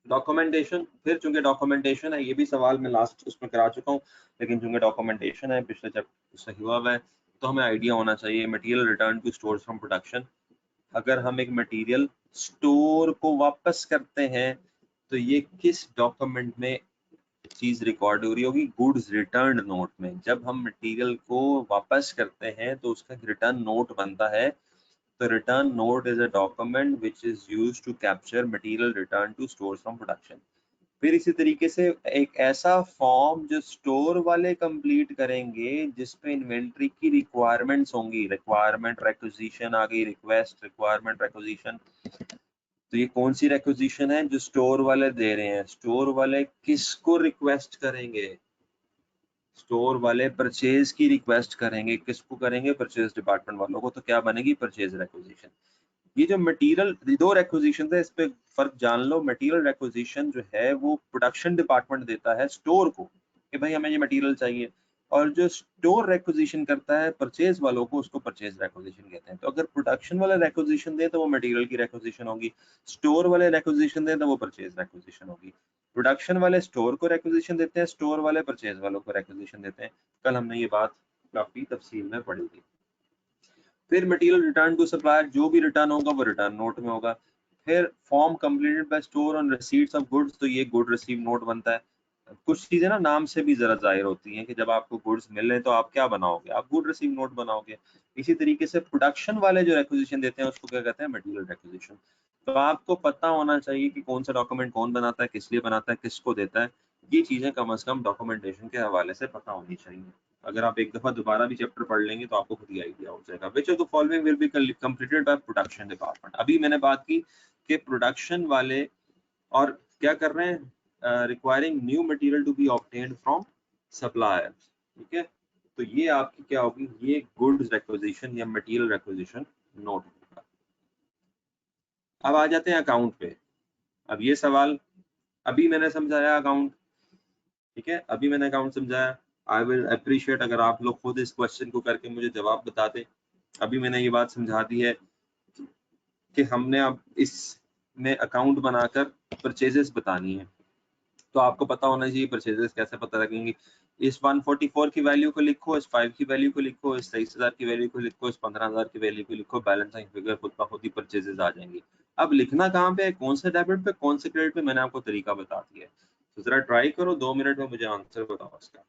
डॉक्यूमेंटेशन। फिर चूंकि डॉक्यूमेंटेशन है, ये भी सवाल मैं लास्ट उसमें करा चुका हूँ, लेकिन चूंकि डॉक्यूमेंटेशन है पिछले चैप्टर से हुआ हुआ है, तो हमें आइडिया होना चाहिए material return to store from production. अगर हम एक मटेरियल स्टोर को वापस करते हैं तो ये किस डॉक्यूमेंट में चीज रिकॉर्ड हो रही होगी, गुड्स रिटर्न नोट में। जब हम मटेरियल को वापस करते हैं तो उसका रिटर्न नोट बनता है। तो return note is a document which is used to capture material return to store from production. फिर इसी तरीके से एक ऐसा फॉर्म जो स्टोर वाले कंप्लीट करेंगे जिसपे इन्वेंट्री की रिक्वायरमेंट्स होंगी, रिक्वायरमेंट रिक्वेजिशन आ गई, रिक्वेस्ट रिक्वायरमेंट रिक्वेजिशन। तो ये कौन सी रिक्वेजिशन है, जो स्टोर वाले दे रहे हैं। स्टोर वाले किसको रिक्वेस्ट करेंगे, स्टोर वाले परचेज की रिक्वेस्ट करेंगे। किसको करेंगे, परचेज डिपार्टमेंट वालों को। तो क्या बनेगी, परचेज रिक्वेजिशन। ये जो मटेरियल, दो रिक्वेजिशन है, इस पे फर्क जान लो। मटेरियल रिक्वेजिशन जो है वो प्रोडक्शन डिपार्टमेंट देता है स्टोर को कि भाई हमें ये मटेरियल चाहिए, और जो स्टोर रिक्वेजिशन करता है परचेज वालों को, उसको परचेज रिक्वेजिशन कहते हैं। तो अगर प्रोडक्शन वाले रिक्वेजिशन दे तो वो मटेरियल की रिक्वेजिशन होगी, स्टोर वाले रिक्वेजिशन दे तो वो परचेज रिक्वेजिशन होगी। प्रोडक्शन वाले स्टोर को रिक्वेजिशन देते हैं, स्टोर वाले परचेज वालों को रिक्वेजिशन देते हैं। कल हमने ये बात काफी तफसील में पढ़ी थी। फिर मटेरियल रिटर्न टू सप्लायर, जो भी रिटर्न होगा वो रिटर्न नोट में होगा। फिर form completed by store on receipts of goods, तो ये गुड रिसीव नोट बनता है। कुछ चीजें ना नाम से भी जरा जाहिर होती हैं कि जब आपको गुड्स मिल रहे हैं तो आप क्या बनाओगे, आप गुड रिसीव नोट बनाओगे। इसी तरीके से प्रोडक्शन वाले जो रिक्विजिशन देते हैं उसको क्या कहते हैं, मटेरियल रिक्विजिशन। तो आपको पता होना चाहिए कि कौन सा डॉक्यूमेंट कौन बनाता है, किस लिए बनाता है, किसको देता है। ये चीजें कम से कम डॉक्यूमेंटेशन के हवाले से पता होनी चाहिए। अगर आप एक दफा दोबारा भी चैप्टर पढ़ लेंगे तो आपको खुद ही आइडिया हो जाएगा। Which of the following will be completed by production department. अभी मैंने बात की कि प्रोडक्शन वाले और क्या कर रहे हैं, requiring new material to be obtained from supplier. ठीक है, तो ये आपकी क्या होगी, ये गुड्स रिक्विजिशन या मटेरियल रिक्विजिशन नोट होगा। अब आ जाते हैं अकाउंट पे। अब ये सवाल अभी मैंने समझाया अकाउंट, ठीक है, अभी मैंने अकाउंट समझाया। आई विल अप्रिशिएट अगर आप लोग खुद इस क्वेश्चन को करके मुझे जवाब बताते। अभी मैंने ये बात समझा दी है कि हमने अब इसमें अकाउंट बनाकर परचेजेस बतानी है। तो आपको पता होना चाहिए परचेजेस कैसे पता लगेंगे। इस 144 की वैल्यू को लिखो, इस 5 की वैल्यू को लिखो, इस 23,000 की वैल्यू को लिखो, इस 15,000 की वैल्यू को लिखो, बैलेंसिंग फिगर खुद का खुद ही परचेजेस आ जाएंगे। अब लिखना कहाँ पे है, कौन से डेबिट पे कौन से क्रेडिट पे, मैंने आपको तरीका बता दिया है। तो जरा ट्राई करो, 2 मिनट में मुझे आंसर बताओ इसका।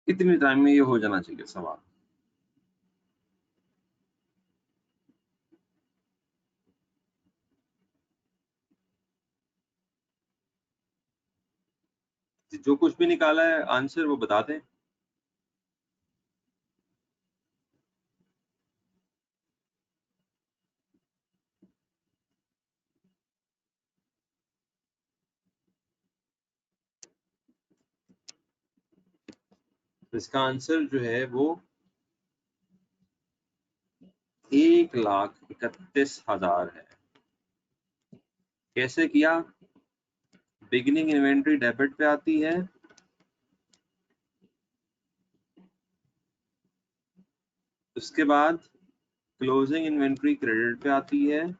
कितने टाइम में ये हो जाना चाहिए सवाल। जो कुछ भी निकाला है आंसर वो बता दें। इसका आंसर जो है वो 1,31,000 है। कैसे किया? बिगिनिंग इन्वेंट्री डेबिट पे आती है, उसके बाद क्लोजिंग इन्वेंट्री क्रेडिट पे आती है,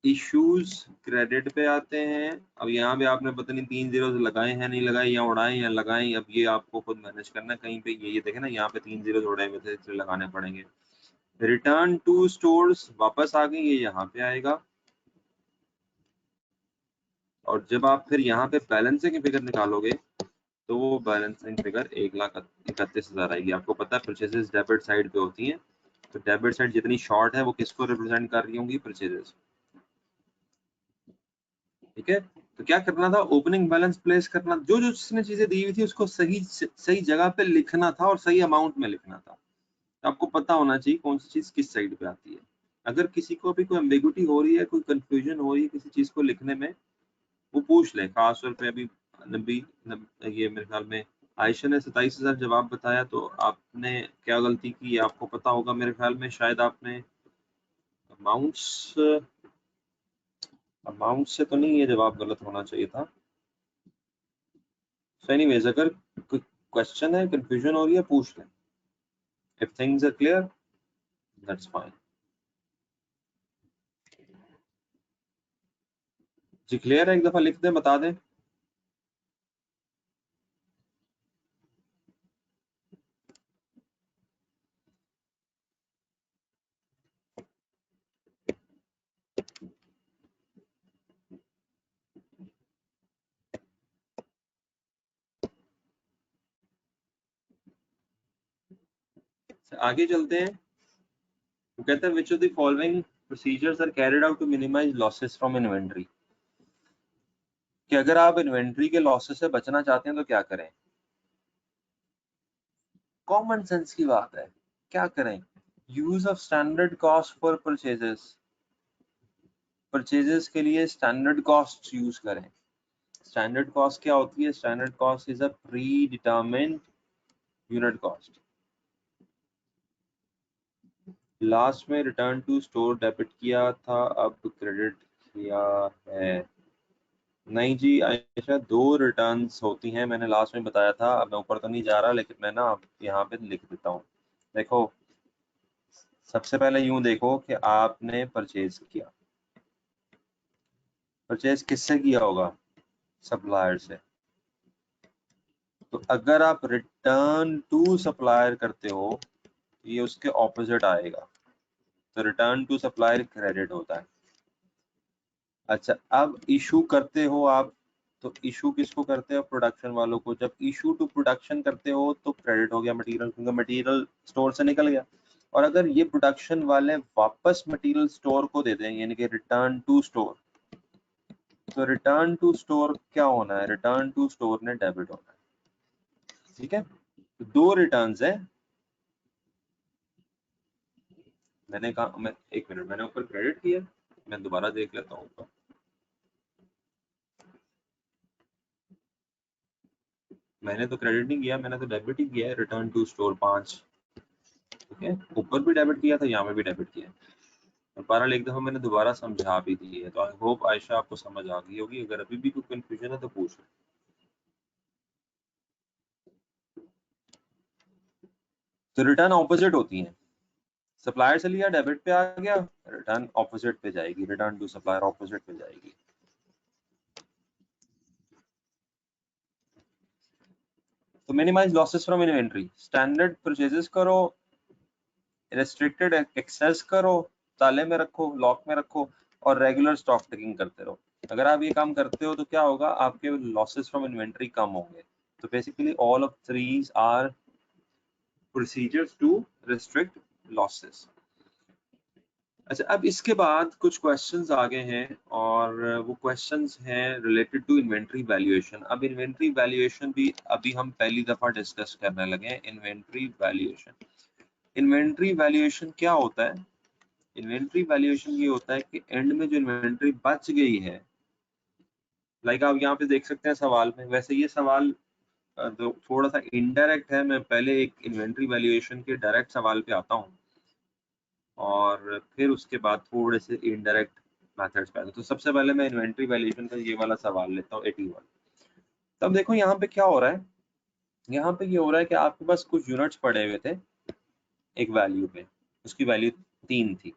इश्यूज क्रेडिट पे आते हैं। अब यहाँ पे आपने पता नहीं 3 जीरो लगाए हैं नहीं लगाए, या उड़ाए या लगाए, अब ये आपको खुद मैनेज करना है। कहीं पे ये देखे ना, यहाँ पे 3 जीरो उड़ाए हुए थे, इसलिए लगाने पड़ेंगे। रिटर्न टू स्टोर्स वापस आ गई, ये यहाँ पे आएगा। और जब आप फिर यहाँ पे बैलेंसिंग की फिगर निकालोगे तो वो बैलेंसिंग फिगर 1,31,000 आएगी। आपको पता है परचेजेस डेबिट साइड पे होती हैं, तो डेबिट साइड जितनी शॉर्ट है वो किसको रिप्रेजेंट कर रही होंगी? परचेजेस। ठीक है, तो क्या करना था? ओपनिंग बैलेंस प्लेस करना, जो जो जिसने चीजें दी हुई थी उसको सही जगह पे लिखना था और सही अमाउंट में लिखना था। आपको पता होना चाहिए कौन सी चीज किस साइड पे आती है। अगर किसी को भी कोई एम्बिगुइटी हो रही है, कोई कंफ्यूजन हो रही है किसी चीज को लिखने में, वो पूछ ले। खासतौर पे अभी ये मेरे ख्याल में आयशा ने 27,000 जवाब बताया, तो आपने क्या गलती की आपको पता होगा। मेरे ख्याल में शायद आपने अमाउंट से तो नहीं ये जवाब गलत होना चाहिए था। सो एनीवेज, अगर कोई क्वेश्चन है, कंफ्यूजन हो रही है, पूछ लें। If things are clear, that's fine. जी क्लियर है? एक दफा लिख दें, बता दें। आगे चलते हैं। वो कहते हैं which of the following procedures are carried out to minimize losses from inventory। कि अगर आप इन्वेंट्री के लॉसेस से बचना चाहते हैं तो क्या करें? कॉमन सेंस की बात है, क्या करें? Use of standard cost for purchases. Purchases के लिए स्टैंडर्ड कॉस्ट यूज करें। स्टैंडर्ड कॉस्ट क्या होती है? Standard cost is a pre determined unit cost. Last में रिटर्न टू स्टोर डेबिट किया था, अब क्रेडिट किया है। नहीं जी आयशा, 2 रिटर्न्स होती हैं, मैंने लास्ट में बताया था। अब मैं ऊपर तो नहीं जा रहा, लेकिन मैं ना यहाँ पे लिख देता हूँ। देखो, सबसे पहले यूं देखो कि आपने परचेज किया। परचेज किससे किया होगा? सप्लायर से। तो अगर आप रिटर्न टू सप्लायर करते हो, ये उसके ऑपोजिट आएगा। तो रिटर्न टू सप्लायर क्रेडिट होता है। अच्छा, अब इशू करते हो आप, तो इशू किसको करते हो? प्रोडक्शन वालों को। जब इशू टू प्रोडक्शन करते हो तो क्रेडिट हो गया मटेरियल, क्योंकि मटेरियल स्टोर से निकल गया। और अगर ये प्रोडक्शन वाले वापस मटेरियल स्टोर को दे दें, यानी कि रिटर्न टू स्टोर, तो रिटर्न टू स्टोर क्या होना है? रिटर्न टू स्टोर ने डेबिट होना है। ठीक है, तो 2 रिटर्न्स है। मैंने कहा, मैं 1 मिनट, मैंने ऊपर क्रेडिट किया, मैं दोबारा देख लेता हूँ ऊपर। मैंने तो क्रेडिट नहीं किया, मैंने तो डेबिट ही किया है। Return to store 5। ठीक है, ऊपर भी डेबिट किया था, यहाँ में भी डेबिट किया। और 12 एक दफा मैंने दोबारा समझा भी दी है, तो आई होप आयशा आपको समझ आ गई होगी। अगर अभी भी कोई कंफ्यूजन है तो पूछ लें। तो रिटर्न ऑपोजिट होती है। सप्लायर से लिया, डेबिट पे आ गया, रिटर्न ऑपोजिट पे जाएगी। रिटर्न टू सप्लायर ऑपोजिट पे जाएगी। तो minimise losses from inventory, standard purchases करो, रेस्ट्रिक्टेड एक्सेस करो, ताले में रखो, लॉक में रखो, और रेगुलर स्टॉक टेकिंग करते रहो। अगर आप ये काम करते हो तो क्या होगा? आपके लॉसेस फ्रॉम इन्वेंट्री कम होंगे। तो basically all of threes are procedures to restrict losses. अच्छा, अब इसके बाद कुछ क्वेश्चंस आगे हैं, और वो क्वेश्चंस हैं रिलेटेड टू इन्वेंट्री वैल्यूएशन। अब इन्वेंट्री वैल्यूएशन भी अभी हम पहली दफा डिस्कस करने लगे हैं। इन्वेंट्री वैल्यूएशन, इन्वेंट्री वैल्यूएशन क्या होता है? इन्वेंट्री वैल्यूएशन ये होता है कि एंड में जो इन्वेंट्री बच गई है, लाइक आप यहाँ पे देख सकते हैं सवाल में, वैसे ये सवाल तो थोड़ा सा इनडायरेक्ट है। मैं पहले एक इन्वेंट्री वैल्यूएशन के डायरेक्ट सवाल पे आता हूँ और फिर उसके बाद थोड़े से इनडायरेक्ट मेथड्स पे आता हूँ। तो सबसे पहले मैं इन्वेंट्री वैल्यूएशन का ये वाला सवाल लेता हूँ 81। तब देखो यहाँ पे क्या हो रहा है, यहाँ पे ये हो रहा है कि आपके पास कुछ यूनिट्स पड़े हुए थे एक वैल्यू पे, उसकी वैल्यू 3 थी।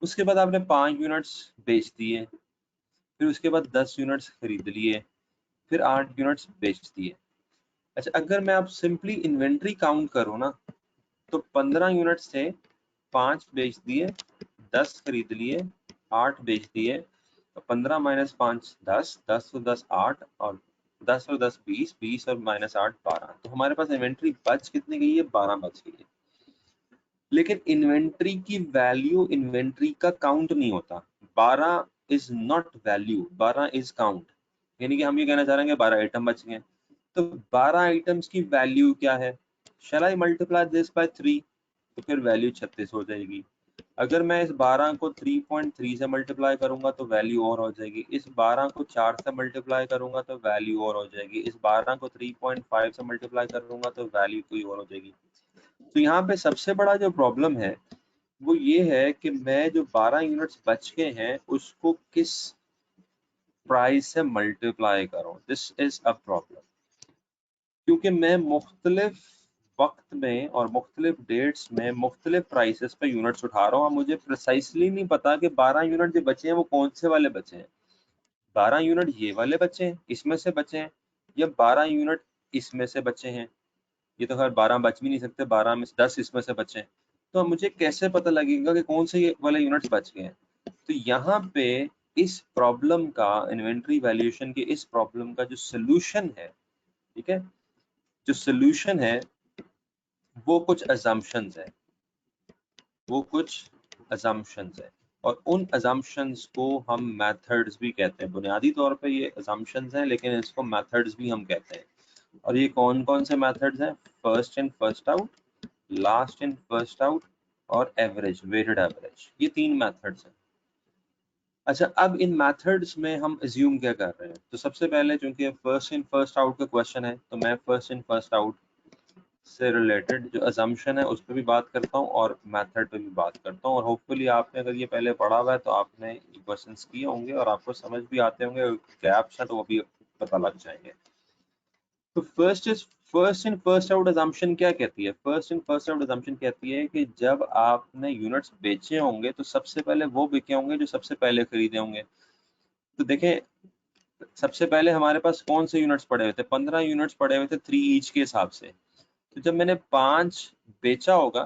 उसके बाद आपने 5 यूनिट्स बेच दिए, फिर उसके बाद 10 यूनिट्स खरीद लिए, फिर 8 यूनिट्स बेच दिए। अच्छा, अगर मैं आप सिंपली इन्वेंट्री काउंट करूँ ना, तो 15 यूनिट्स थे, 5 बेच दिए, 10 खरीद लिए, 8 बेच दिए। तो 15 माइनस 5 10, 10 और 10 8, और 10 और 10 20, 20 और माइनस 8 12। तो हमारे पास इन्वेंट्री बच कितनी गई है? 12 बच गई है। लेकिन इन्वेंट्री की वैल्यू इन्वेंट्री का काउंट नहीं होता। 12 is not value, 12 is count. यानी कि हम ये कहना चाह रहे हैं कि 12 आइटम बच गए। तो 12 आइटम्स की वैल्यू क्या है? शैल आई मल्टीप्लाई दिस बाय 3? तो फिर वैल्यू 36 हो जाएगी। अगर मैं इस 12 को 3.3 से मल्टीप्लाई करूंगा तो वैल्यू और हो जाएगी। इस 12 को 4 से मल्टीप्लाई करूंगा तो वैल्यू और हो जाएगी। इस 12 को 3.5 से मल्टीप्लाई करूंगा तो वैल्यू कोई और हो जाएगी। तो यहाँ पे सबसे बड़ा जो प्रॉब्लम है वो ये है कि मैं जो 12 यूनिट्स बच गए हैं उसको किस प्राइस से मल्टीप्लाई करूं। दिस इज अ प्रॉब्लम, क्योंकि मैं मुख्तलिफ वक्त में और मुख्तलिफ डेट्स में मुख्तलिफ प्राइसेस पे यूनिट्स उठा रहा हूँ। मुझे प्रिसाइसली नहीं पता कि 12 यूनिट जो बचे हैं वो कौन से वाले बचे हैं। 12 यूनिट ये वाले बचे हैं, इसमें से बचे हैं, या 12 यूनिट इसमें से बचे हैं। ये तो खैर 12 बच भी नहीं सकते, 12 में 10 इसमें से बचे हैं। तो मुझे कैसे पता लगेगा कि कौन से ये वाले यूनिट्स बच गए हैं? तो यहाँ पे इस प्रॉब्लम का, इन्वेंट्री वैल्यूएशन के इस प्रॉब्लम का जो सोल्यूशन है, ठीक है, जो सोल्यूशन है वो कुछ assumptions है, वो कुछ assumptions है। और उन assumptions को हम methods भी कहते हैं। बुनियादी तौर पे ये assumptions हैं, लेकिन इसको methods भी हम कहते हैं। और ये कौन कौन से methods हैं? First in first out, last in first out, और एवरेज, वेटेड एवरेज। ये 3 मेथड्स हैं। अच्छा, अब इन मेथड्स में हम अज्यूम क्या कर रहे हैं? तो सबसे पहले चूंकि फर्स्ट इन फर्स्ट आउट का क्वेश्चन है, तो मैं फर्स्ट इन फर्स्ट आउट से रिलेटेड जो अजम्पशन है उस पर भी बात करता हूँ और मेथड पे भी बात करता हूँ। और होपफुली आपने अगर ये पहले पढ़ा हुआ है तो आपने क्वेश्चंस किए होंगे और आपको समझ भी आते होंगे, गैप्स हैं तो वो भी पता लग जाएंगे। तो first in first out assumption क्या कहती है? First in first out assumption कहती है कि जब आपने यूनिट्स बेचे होंगे तो सबसे पहले वो बिके होंगे जो सबसे पहले खरीदे होंगे। तो देखें, सबसे पहले हमारे पास कौन से यूनिट्स पड़े हुए थे? 15 यूनिट्स पड़े हुए थे 3 ईच के हिसाब से। तो जब मैंने 5 बेचा होगा,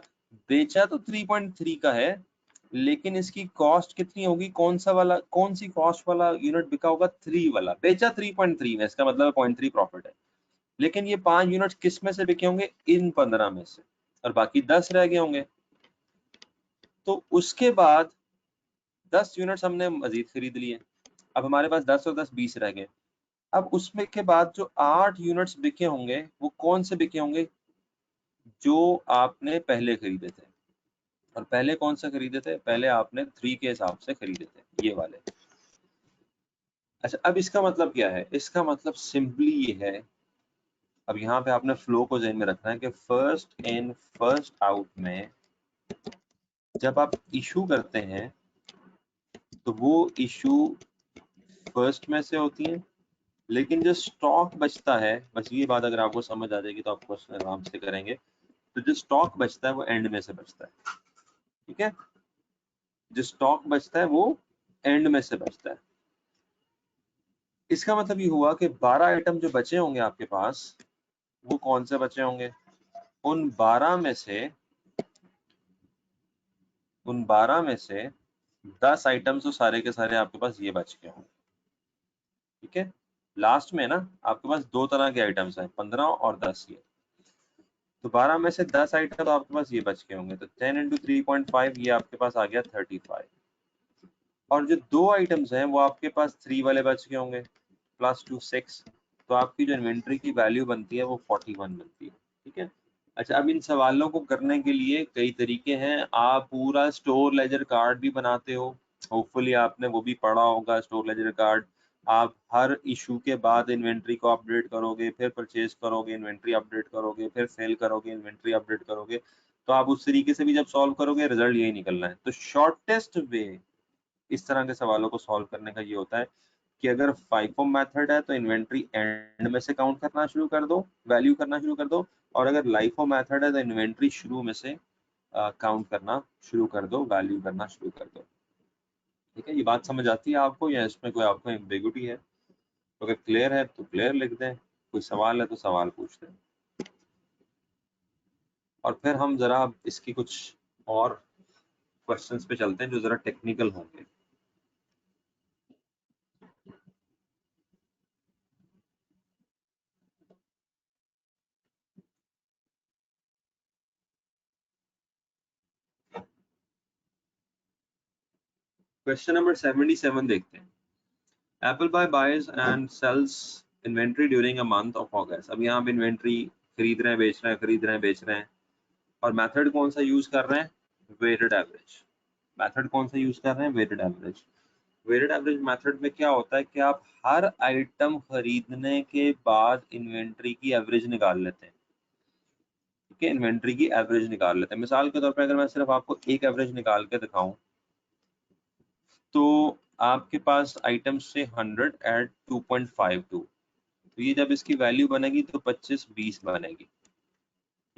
बेचा तो 3.3 का है, लेकिन इसकी कॉस्ट कितनी होगी? कौन सी कॉस्ट वाला यूनिट बिका होगा? 3 वाला। बेचा 3.3 में, इसका मतलब 0.3 प्रॉफिट है। लेकिन ये 5 यूनिट किस में से बिके होंगे? इन 15 में से, और बाकी 10 रह गए होंगे। तो उसके बाद 10 यूनिट्स हमने मजीद खरीद लिए। अब हमारे पास 10 और 10 20 रह गए। अब उसमें के बाद जो 8 यूनिट्स बिके होंगे वो कौन से बिके होंगे? जो आपने पहले खरीदे थे। और पहले कौन से खरीदे थे? पहले आपने 3 के हिसाब से खरीदे थे, ये वाले। अच्छा, अब इसका मतलब क्या है? इसका मतलब सिंपली ये है, अब यहाँ पे आपने फ्लो को ध्यान में रखना है कि फर्स्ट इन फर्स्ट आउट में जब आप इशू करते हैं तो वो इशू फर्स्ट में से होती है, लेकिन जो स्टॉक बचता है, बस ये बात अगर आपको समझ आ जाएगी तो आप क्वेश्चन आराम से करेंगे। तो जो स्टॉक बचता है वो एंड में से बचता है, ठीक है? जो स्टॉक बचता है वो एंड में से बचता है। इसका मतलब ये हुआ कि 12 आइटम जो बचे होंगे आपके पास, वो कौन से बचे होंगे? उन 12 में से 10 आइटम तो सारे के सारे आपके पास ये बच गए होंगे, ठीक है? लास्ट में ना आपके पास दो तरह के आइटम्स हैं, 15 और 10 ये। तो 12 में से 10 आइटम तो आपके पास ये बच गए होंगे। तो 10 इंटू 3.5, ये आपके पास आ गया 35। और जो दो आइटम्स हैं वो आपके पास 3 वाले बच गए होंगे, प्लस 2 6। तो आपकी जो इन्वेंट्री की वैल्यू बनती है वो 41 बनती है, ठीक है? अच्छा, अब इन सवालों को करने के लिए कई तरीके हैं। आप पूरा स्टोर लेजर कार्ड भी बनाते हो, होपफुली आपने वो भी पढ़ा होगा, स्टोर लेजर कार्ड। आप हर इशू के बाद इन्वेंट्री को अपडेट करोगे, फिर परचेज करोगे, इन्वेंट्री अपडेट करोगे, फिर सेल करोगे, इन्वेंट्री अपडेट करोगे, तो आप उस तरीके से भी जब सॉल्व करोगे रिजल्ट यही निकलना है। तो शॉर्टेस्ट वे इस तरह के सवालों को सॉल्व करने का ये होता है कि अगर FIFO मेथड है तो इन्वेंट्री एंड में से काउंट करना शुरू कर दो, वैल्यू करना शुरू कर दो, और अगर LIFO मेथड है तो इन्वेंट्री शुरू में से काउंट करना शुरू कर दो, वैल्यू करना शुरू कर दो। ठीक है, ये बात समझ आती है आपको या इसमें कोई आपको एम्बिगुइटी है? तो अगर क्लियर है तो क्लियर लिख दें, कोई सवाल है तो सवाल पूछ दें, और फिर हम जरा इसकी कुछ और क्वेश्चंस पे चलते हैं जो जरा टेक्निकल होंगे। क्वेश्चन नंबर 77 देखते हैं। Apple buys and sells inventory during a month of August. अब यहाँ पे इन्वेंट्री खरीद रहे हैं, बेच रहे हैं, खरीद रहे हैं, बेच रहे हैं, और मेथड कौन सा यूज कर रहे हैं? Weighted average. मेथड कौन सा यूज कर रहे हैं? Weighted average. Weighted average method में क्या होता है कि आप हर आइटम खरीदने के बाद इन्वेंट्री की एवरेज निकाल लेते हैं। ठीक है, इन्वेंट्री की एवरेज निकाल लेते हैं। मिसाल के तौर पे अगर मैं सिर्फ आपको एक एवरेज निकाल के दिखाऊं, तो आपके पास आइटम्स से 100 एट 2.52, तो ये जब इसकी वैल्यू बनेगी तो 25-20 बनेगी।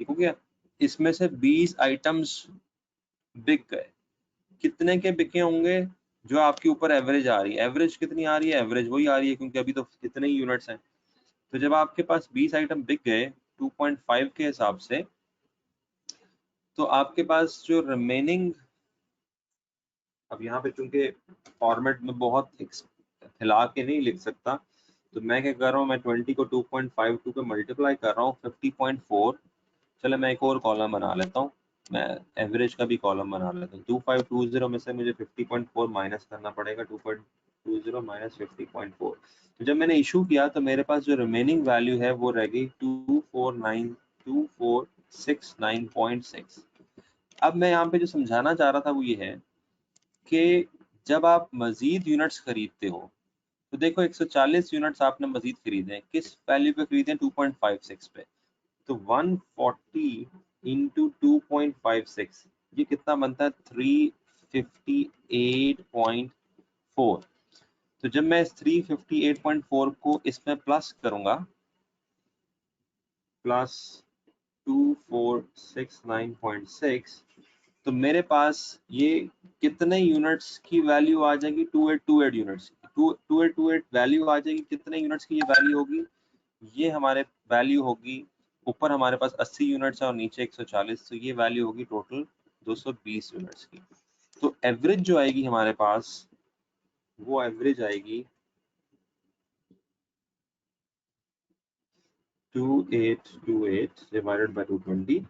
ठीक हो गया? इसमें से 20 आइटम्स बिक गए। कितने के बिके होंगे? जो आपके ऊपर एवरेज आ रही है। एवरेज कितनी आ रही है? एवरेज वही आ रही है क्योंकि अभी तो इतने ही यूनिट्स हैं। तो जब आपके पास 20 आइटम बिक गए 2.5 के हिसाब से, तो आपके पास जो रिमेनिंग, अब यहाँ पे चूंकि फॉर्मेट में बहुत हिला के नहीं लिख सकता, तो मैं क्या कर रहा हूँ, मैं 20 को 2.52 पे मल्टीप्लाई कर रहा हूँ 50.4। चलो मैं एक और कॉलम बना लेता हूँ, मैं एवरेज का भी कॉलम बना लेता हूँ। 2520 में से मुझे 50.4 माइनस करना पड़ेगा। 2.20 माइनस 50.4। तो जब मैंने इशू किया तो मेरे पास जो रिमेनिंग वैल्यू है वो रह गई 2469.6। अब मैं यहाँ पे जो समझाना चाह रहा था वो ये है कि जब आप मजीद यूनिट्स खरीदते हो, तो देखो 140 यूनिट्स आपने मजीद खरीदे, किस वैल्यू पे खरीदे? 2.56 पे। तो 140 इंटू 2.56, ये कितना बनता है? 358.4। तो जब मैं इस 358.4 को इसमें प्लस करूंगा, प्लस 2469.6, तो मेरे पास ये कितने यूनिट्स की वैल्यू आ जाएगी? 2828 यूनिट्स की। 2828 वैल्यू आ जाएगी। कितने यूनिट्स की ये वैल्यू होगी? ये हमारे वैल्यू होगी, ऊपर हमारे पास 80 यूनिट्स है और नीचे 140, तो ये वैल्यू होगी टोटल 220 यूनिट्स की। तो एवरेज जो आएगी हमारे पास, वो एवरेज आएगी 2828 डिवाइडेड बाय 220।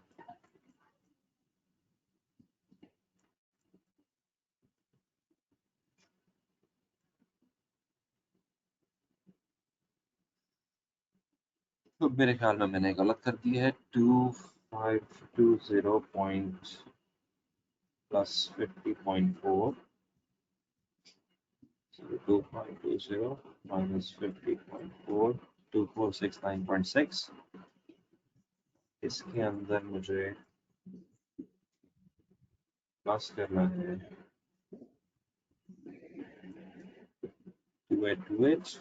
तो मेरे ख्याल में मैंने गलत कर दिया है। 2520 पॉइंट प्लस 50.4, 2520 माइनस 50.4, 2469.6। इसके अंदर मुझे प्लस करना है 2828,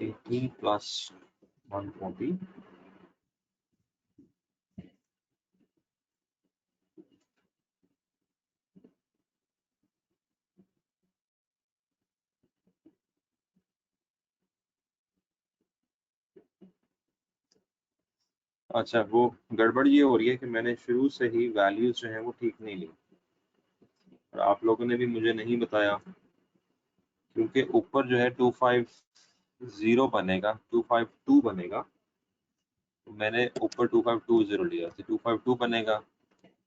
80 प्लस 140, अच्छा वो गड़बड़ ये हो रही है कि मैंने शुरू से ही वैल्यूज जो है वो ठीक नहीं ली, और आप लोगों ने भी मुझे नहीं बताया, क्योंकि ऊपर जो है 250 बनेगा, 252 बनेगा, तो मैंने ऊपर 2520 लिया, तो 252 बनेगा,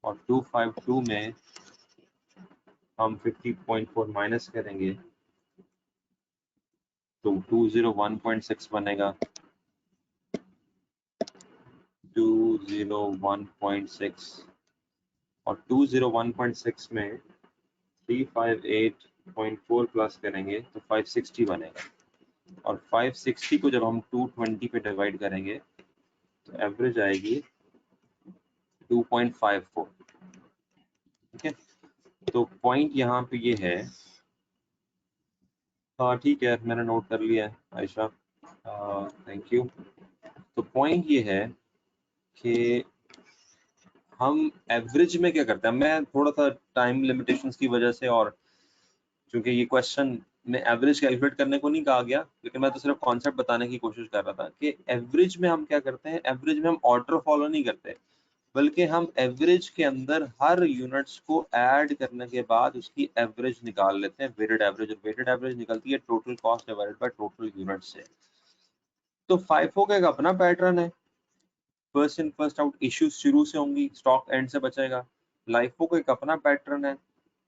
और 252 में हम 50.4 माइनस करेंगे तो 201.6 बनेगा। 201.6, और 201.6 में 358 0.4 प्लस करेंगे तो 560 बनेगा, और 560 को जब हम 220 पे डिवाइड करेंगे तो एवरेज आएगी 2.54। ठीक है, तो पॉइंट यहाँ पे ये है। हाँ ठीक है, मैंने नोट कर लिया है आयशा, थैंक यू। तो पॉइंट ये है कि हम एवरेज में क्या करते हैं, मैं थोड़ा सा टाइम लिमिटेशंस की वजह से, और क्योंकि ये क्वेश्चन में एवरेज कैलकुलेट करने को नहीं कहा गया, लेकिन मैं तो सिर्फ कॉन्सेप्ट बताने की कोशिश कर रहा था कि एवरेज में हम क्या करते हैं। एवरेज में हम ऑर्डर फॉलो नहीं करते, बल्कि हम एवरेज के अंदर हर यूनिट्स को ऐड करने के बाद उसकी एवरेज निकाल लेते हैं, वेटेड एवरेज। और वेटेड एवरेज निकलती है total cost divided by total unit से। तो फाइफो का एक अपना पैटर्न है, first in first out issues शुरू से होंगी, स्टॉक एंड से बचेगा। लाइफो का एक अपना पैटर्न है,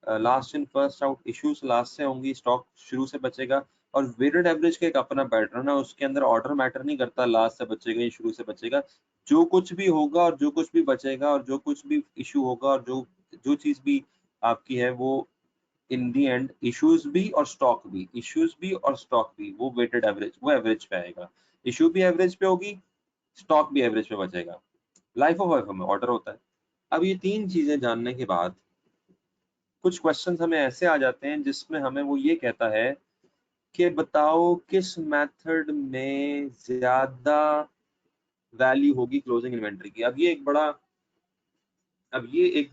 last in first out issues last से होंगी, स्टॉक शुरू से बचेगा। और वेटेड एवरेज का एक अपना पैटर्न है, उसके अंदर ऑर्डर मैटर नहीं करता, लास्ट से बचेगा या शुरू से बचेगा। जो कुछ भी होगा और जो कुछ भी बचेगा और जो कुछ भी इशू होगा और जो जो चीज भी आपकी है वो इन दी एंड, इश्यूज भी और स्टॉक भी, इश्यूज भी और स्टॉक भी, वो वेटेड एवरेज, वो एवरेज पे आएगा। इशू भी एवरेज पे होगी, स्टॉक भी एवरेज पे बचेगा। लाइफ ऑफ में ऑर्डर होता है। अब ये तीन चीजें जानने के बाद कुछ क्वेश्चंस हमें ऐसे आ जाते हैं जिसमें हमें वो ये कहता है कि बताओ किस मेथड में ज्यादा वैल्यू होगी क्लोजिंग इन्वेंट्री की। अब ये एक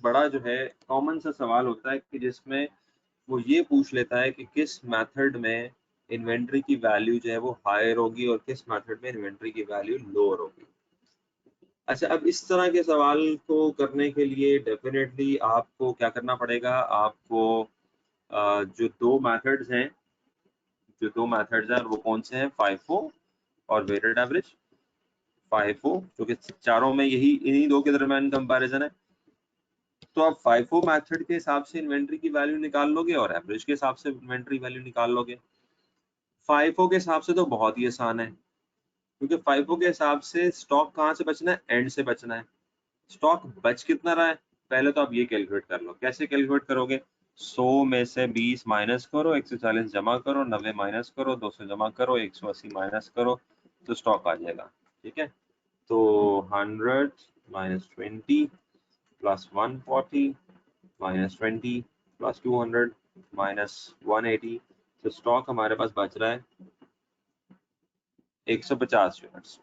बड़ा जो है कॉमन सा सवाल होता है कि जिसमें वो ये पूछ लेता है कि किस मेथड में इन्वेंट्री की वैल्यू जो है वो हायर होगी और किस मेथड में इन्वेंट्री की वैल्यू लोअर होगी। अच्छा, अब इस तरह के सवाल को करने के लिए डेफिनेटली आपको क्या करना पड़ेगा, आपको जो दो मेथड्स हैं वो कौन से हैं, फाइफो और वेटेड एवरेज। फाइफो क्योंकि चारों में यही इन्हीं दो के दरमियान कंपैरिजन है, तो आप फाइफो मेथड के हिसाब से इन्वेंट्री की वैल्यू निकाल लोगे और एवरेज के हिसाब से इन्वेंट्री वैल्यू निकाल लोगे। फाइफो के हिसाब से तो बहुत ही आसान है, क्योंकि फाइफो के हिसाब से स्टॉक कहाँ से बचना है, एंड से बचना है। स्टॉक बच कितना रहा है, पहले तो आप ये कैलकुलेट कर लो। कैसे कैलकुलेट करोगे, 100 में से 20 माइनस करो, 140 जमा करो, 90 माइनस करो, 200 जमा करो, 180 माइनस करो, तो स्टॉक आ जाएगा। ठीक है, तो 100 minus 20 plus 140 minus 20 plus 200 minus 180, तो स्टॉक हमारे पास बच रहा है 150 यूनिट्स।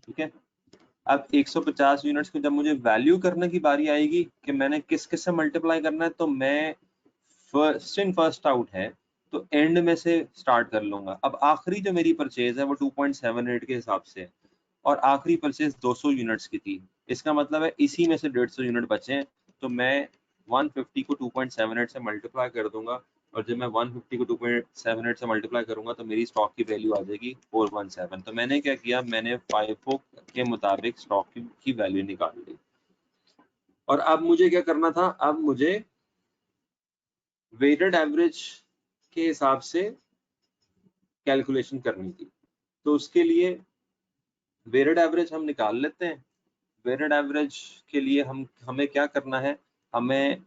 ठीक है, अब 150 यूनिट्स को जब मुझे वैल्यू करने की बारी आएगी कि मैंने किस किस से मल्टीप्लाई करना है, तो मैं फर्स्ट इन फर्स्ट आउट है तो एंड में से स्टार्ट कर लूंगा। अब आखिरी जो मेरी परचेज है वो 2.78 के हिसाब से है, और आखिरी परचेज 200 यूनिट्स की थी। इसका मतलब है इसी में से 150 यूनिट बचे हैं, तो मैं 150 को 2.78 से मल्टीप्लाई कर दूंगा, और जब मैं 150 को 2.78 से मल्टीप्लाई करूंगा तो मेरी स्टॉक की वैल्यू आ जाएगी 417। तो मैंने क्या किया, मैंने फाइफो के मुताबिक स्टॉक की वैल्यू निकाल ली। और अब मुझे क्या करना था, अब मुझे वेटेड एवरेज के हिसाब से कैलकुलेशन करनी थी। तो उसके लिए वेटेड एवरेज हम निकाल लेते हैं। वेटेड एवरेज के लिए हमें क्या करना है, हमें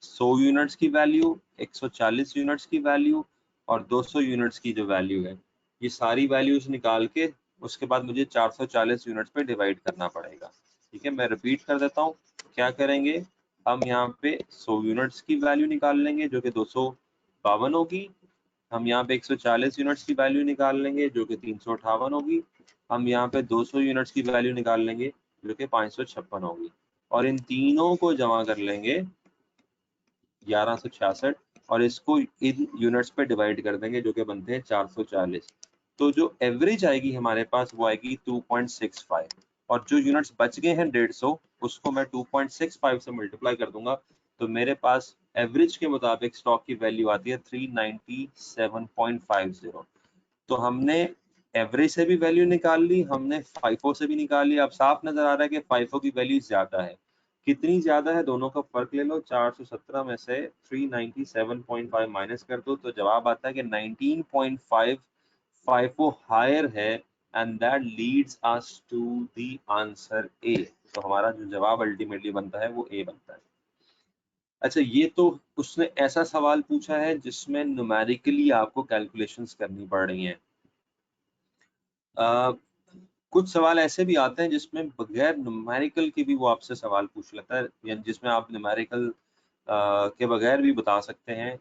100 यूनिट्स की वैल्यू, 140 यूनिट्स की वैल्यू और 200 यूनिट्स की जो वैल्यू है, ये सारी वैल्यूज निकाल के उसके बाद मुझे 440 यूनिट्स पे डिवाइड करना पड़ेगा। ठीक है, मैं रिपीट कर देता हूँ। क्या करेंगे, हम यहाँ पे 100 यूनिट्स की वैल्यू निकाल लेंगे जो कि 252 होगी। हम यहाँ पे 140 यूनिट्स की वैल्यू निकाल लेंगे जो कि 358 होगी। हम यहाँ पे 200 यूनिट्स की वैल्यू निकाल लेंगे जो कि 556 होगी, और इन तीनों को जमा कर लेंगे 1166, और इसको इन यूनिट्स पे डिवाइड कर देंगे जो कि बनते हैं 440। तो जो एवरेज आएगी हमारे पास वो आएगी 2.65, और जो यूनिट्स बच गए हैं 150 उसको मैं 2.65 से मल्टीप्लाई कर दूंगा, तो मेरे पास एवरेज के मुताबिक स्टॉक की वैल्यू आती है 397.50। तो हमने एवरेज से भी वैल्यू निकाल ली, हमने फाइफो से भी निकाल ली। अब साफ नजर आ रहा है कि फाइफो की वैल्यू ज्यादा है। कितनी ज्यादा है, दोनों का फर्क ले लो, 417 में से 397.5 माइनस कर दो, तो जवाब आता है कि 19.5 फाइफो हायर है, and that leads us to the answer A. तो हमारा जो जवाब अल्टीमेटली बनता है वो ए बनता है। अच्छा, ये तो उसने ऐसा सवाल पूछा है जिसमें न्यूमेरिकली आपको कैलकुलेशंस करनी पड़ रही हैं। कुछ सवाल ऐसे भी आते हैं जिसमें बगैर न्यूमेरिकल के भी वो आपसे सवाल पूछ लेता है, या जिसमें आप न्यूमेरिकल के बगैर भी बता सकते हैं,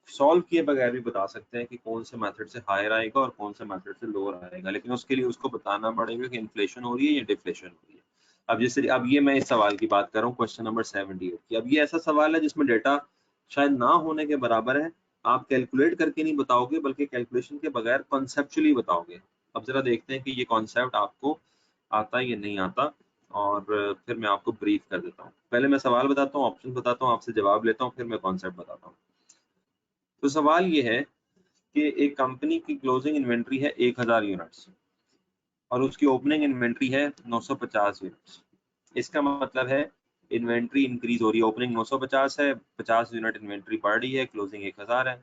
सॉल्व किए बगैर भी बता सकते हैं कि कौन से मेथड से हायर आएगा और कौन से मेथड से लोअर आएगा, लेकिन उसके लिए उसको बताना पड़ेगा कि इन्फ्लेशन हो रही है या डिफ्लेशन हो रही है। अब जैसे अब ये मैं इस सवाल की बात कर रहा हूँ, क्वेश्चन नंबर 78 की। अब ये ऐसा सवाल है जिसमें डेटा शायद ना होने के बराबर है, आप कैलकुलेट करके नहीं बताओगे बल्कि कैलकुलेशन के बगैर कॉन्सेप्चुअली बताओगे। अब जरा देखते हैं कि ये कॉन्सेप्ट आपको आता है या नहीं आता, और फिर मैं आपको ब्रीफ कर देता हूँ। पहले मैं सवाल बताता हूँ, ऑप्शन बताता हूँ, आपसे जवाब लेता हूँ, फिर मैं कॉन्सेप्ट बताता हूँ। तो सवाल ये है कि एक कंपनी की क्लोजिंग इन्वेंट्री है 1000 यूनिट्स और उसकी ओपनिंग इन्वेंट्री है 950 यूनिट्स। इसका मतलब है इन्वेंट्री इंक्रीज हो रही है, ओपनिंग 950 है, 50 यूनिट इन्वेंट्री बढ़ रही है, क्लोजिंग 1000 है।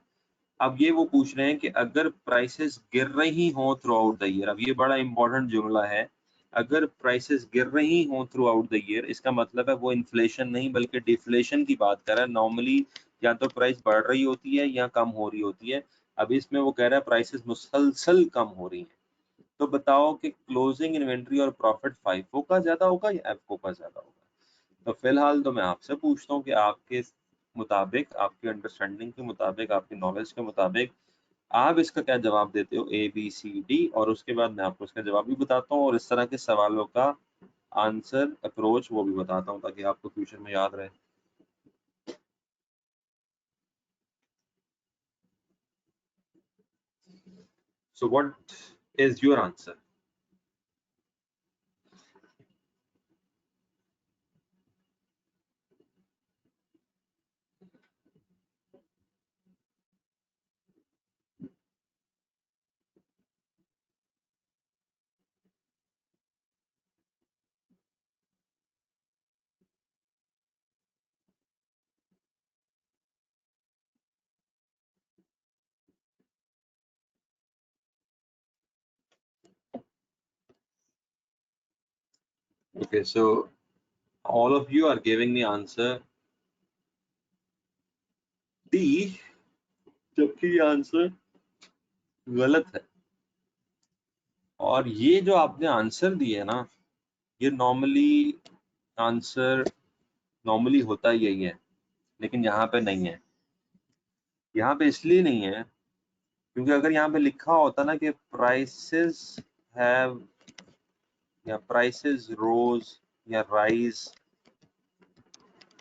अब ये वो पूछ रहे हैं कि अगर प्राइसेस गिर रही हों थ्रू आउट द ईयर, अब ये बड़ा इंपॉर्टेंट जुमला है, अगर प्राइसेस गिर रही हों थ्रू आउट द ईयर, इसका मतलब है वो इन्फ्लेशन नहीं बल्कि डिफ्लेशन की बात कर रहा है। नॉर्मली या तो प्राइस बढ़ रही होती है या कम हो रही होती है, अब इसमें वो कह रहा है प्राइसेस मुसलसल कम हो रही हैं। तो बताओ कि क्लोजिंग इन्वेंट्री और प्रॉफिट फाइफो का ज्यादा होगा या एफओ का ज्यादा होगा? तो फिलहाल तो मैं आपसे पूछता हूँ कि आपके मुताबिक, आपकी अंडरस्टैंडिंग के मुताबिक, आपकी नॉलेज के मुताबिक आप इसका क्या जवाब देते हो, ए बी सी डी, और उसके बाद मैं आपको इसका जवाब भी बताता हूँ और इस तरह के सवालों का आंसर अप्रोच वो भी बताता हूँ ताकि आपको फ्यूचर में याद रहे। So what is your answer? Okay, so all of you are giving me answer D, जबकि ये आंसर गलत है। और ये जो आपने आंसर दिए ना, ये नॉर्मली होता ही यही है, लेकिन यहाँ पे नहीं है। यहाँ पे इसलिए नहीं है क्योंकि अगर यहाँ पे लिखा होता ना कि प्राइसेस हैव या प्राइसेस रोज या rise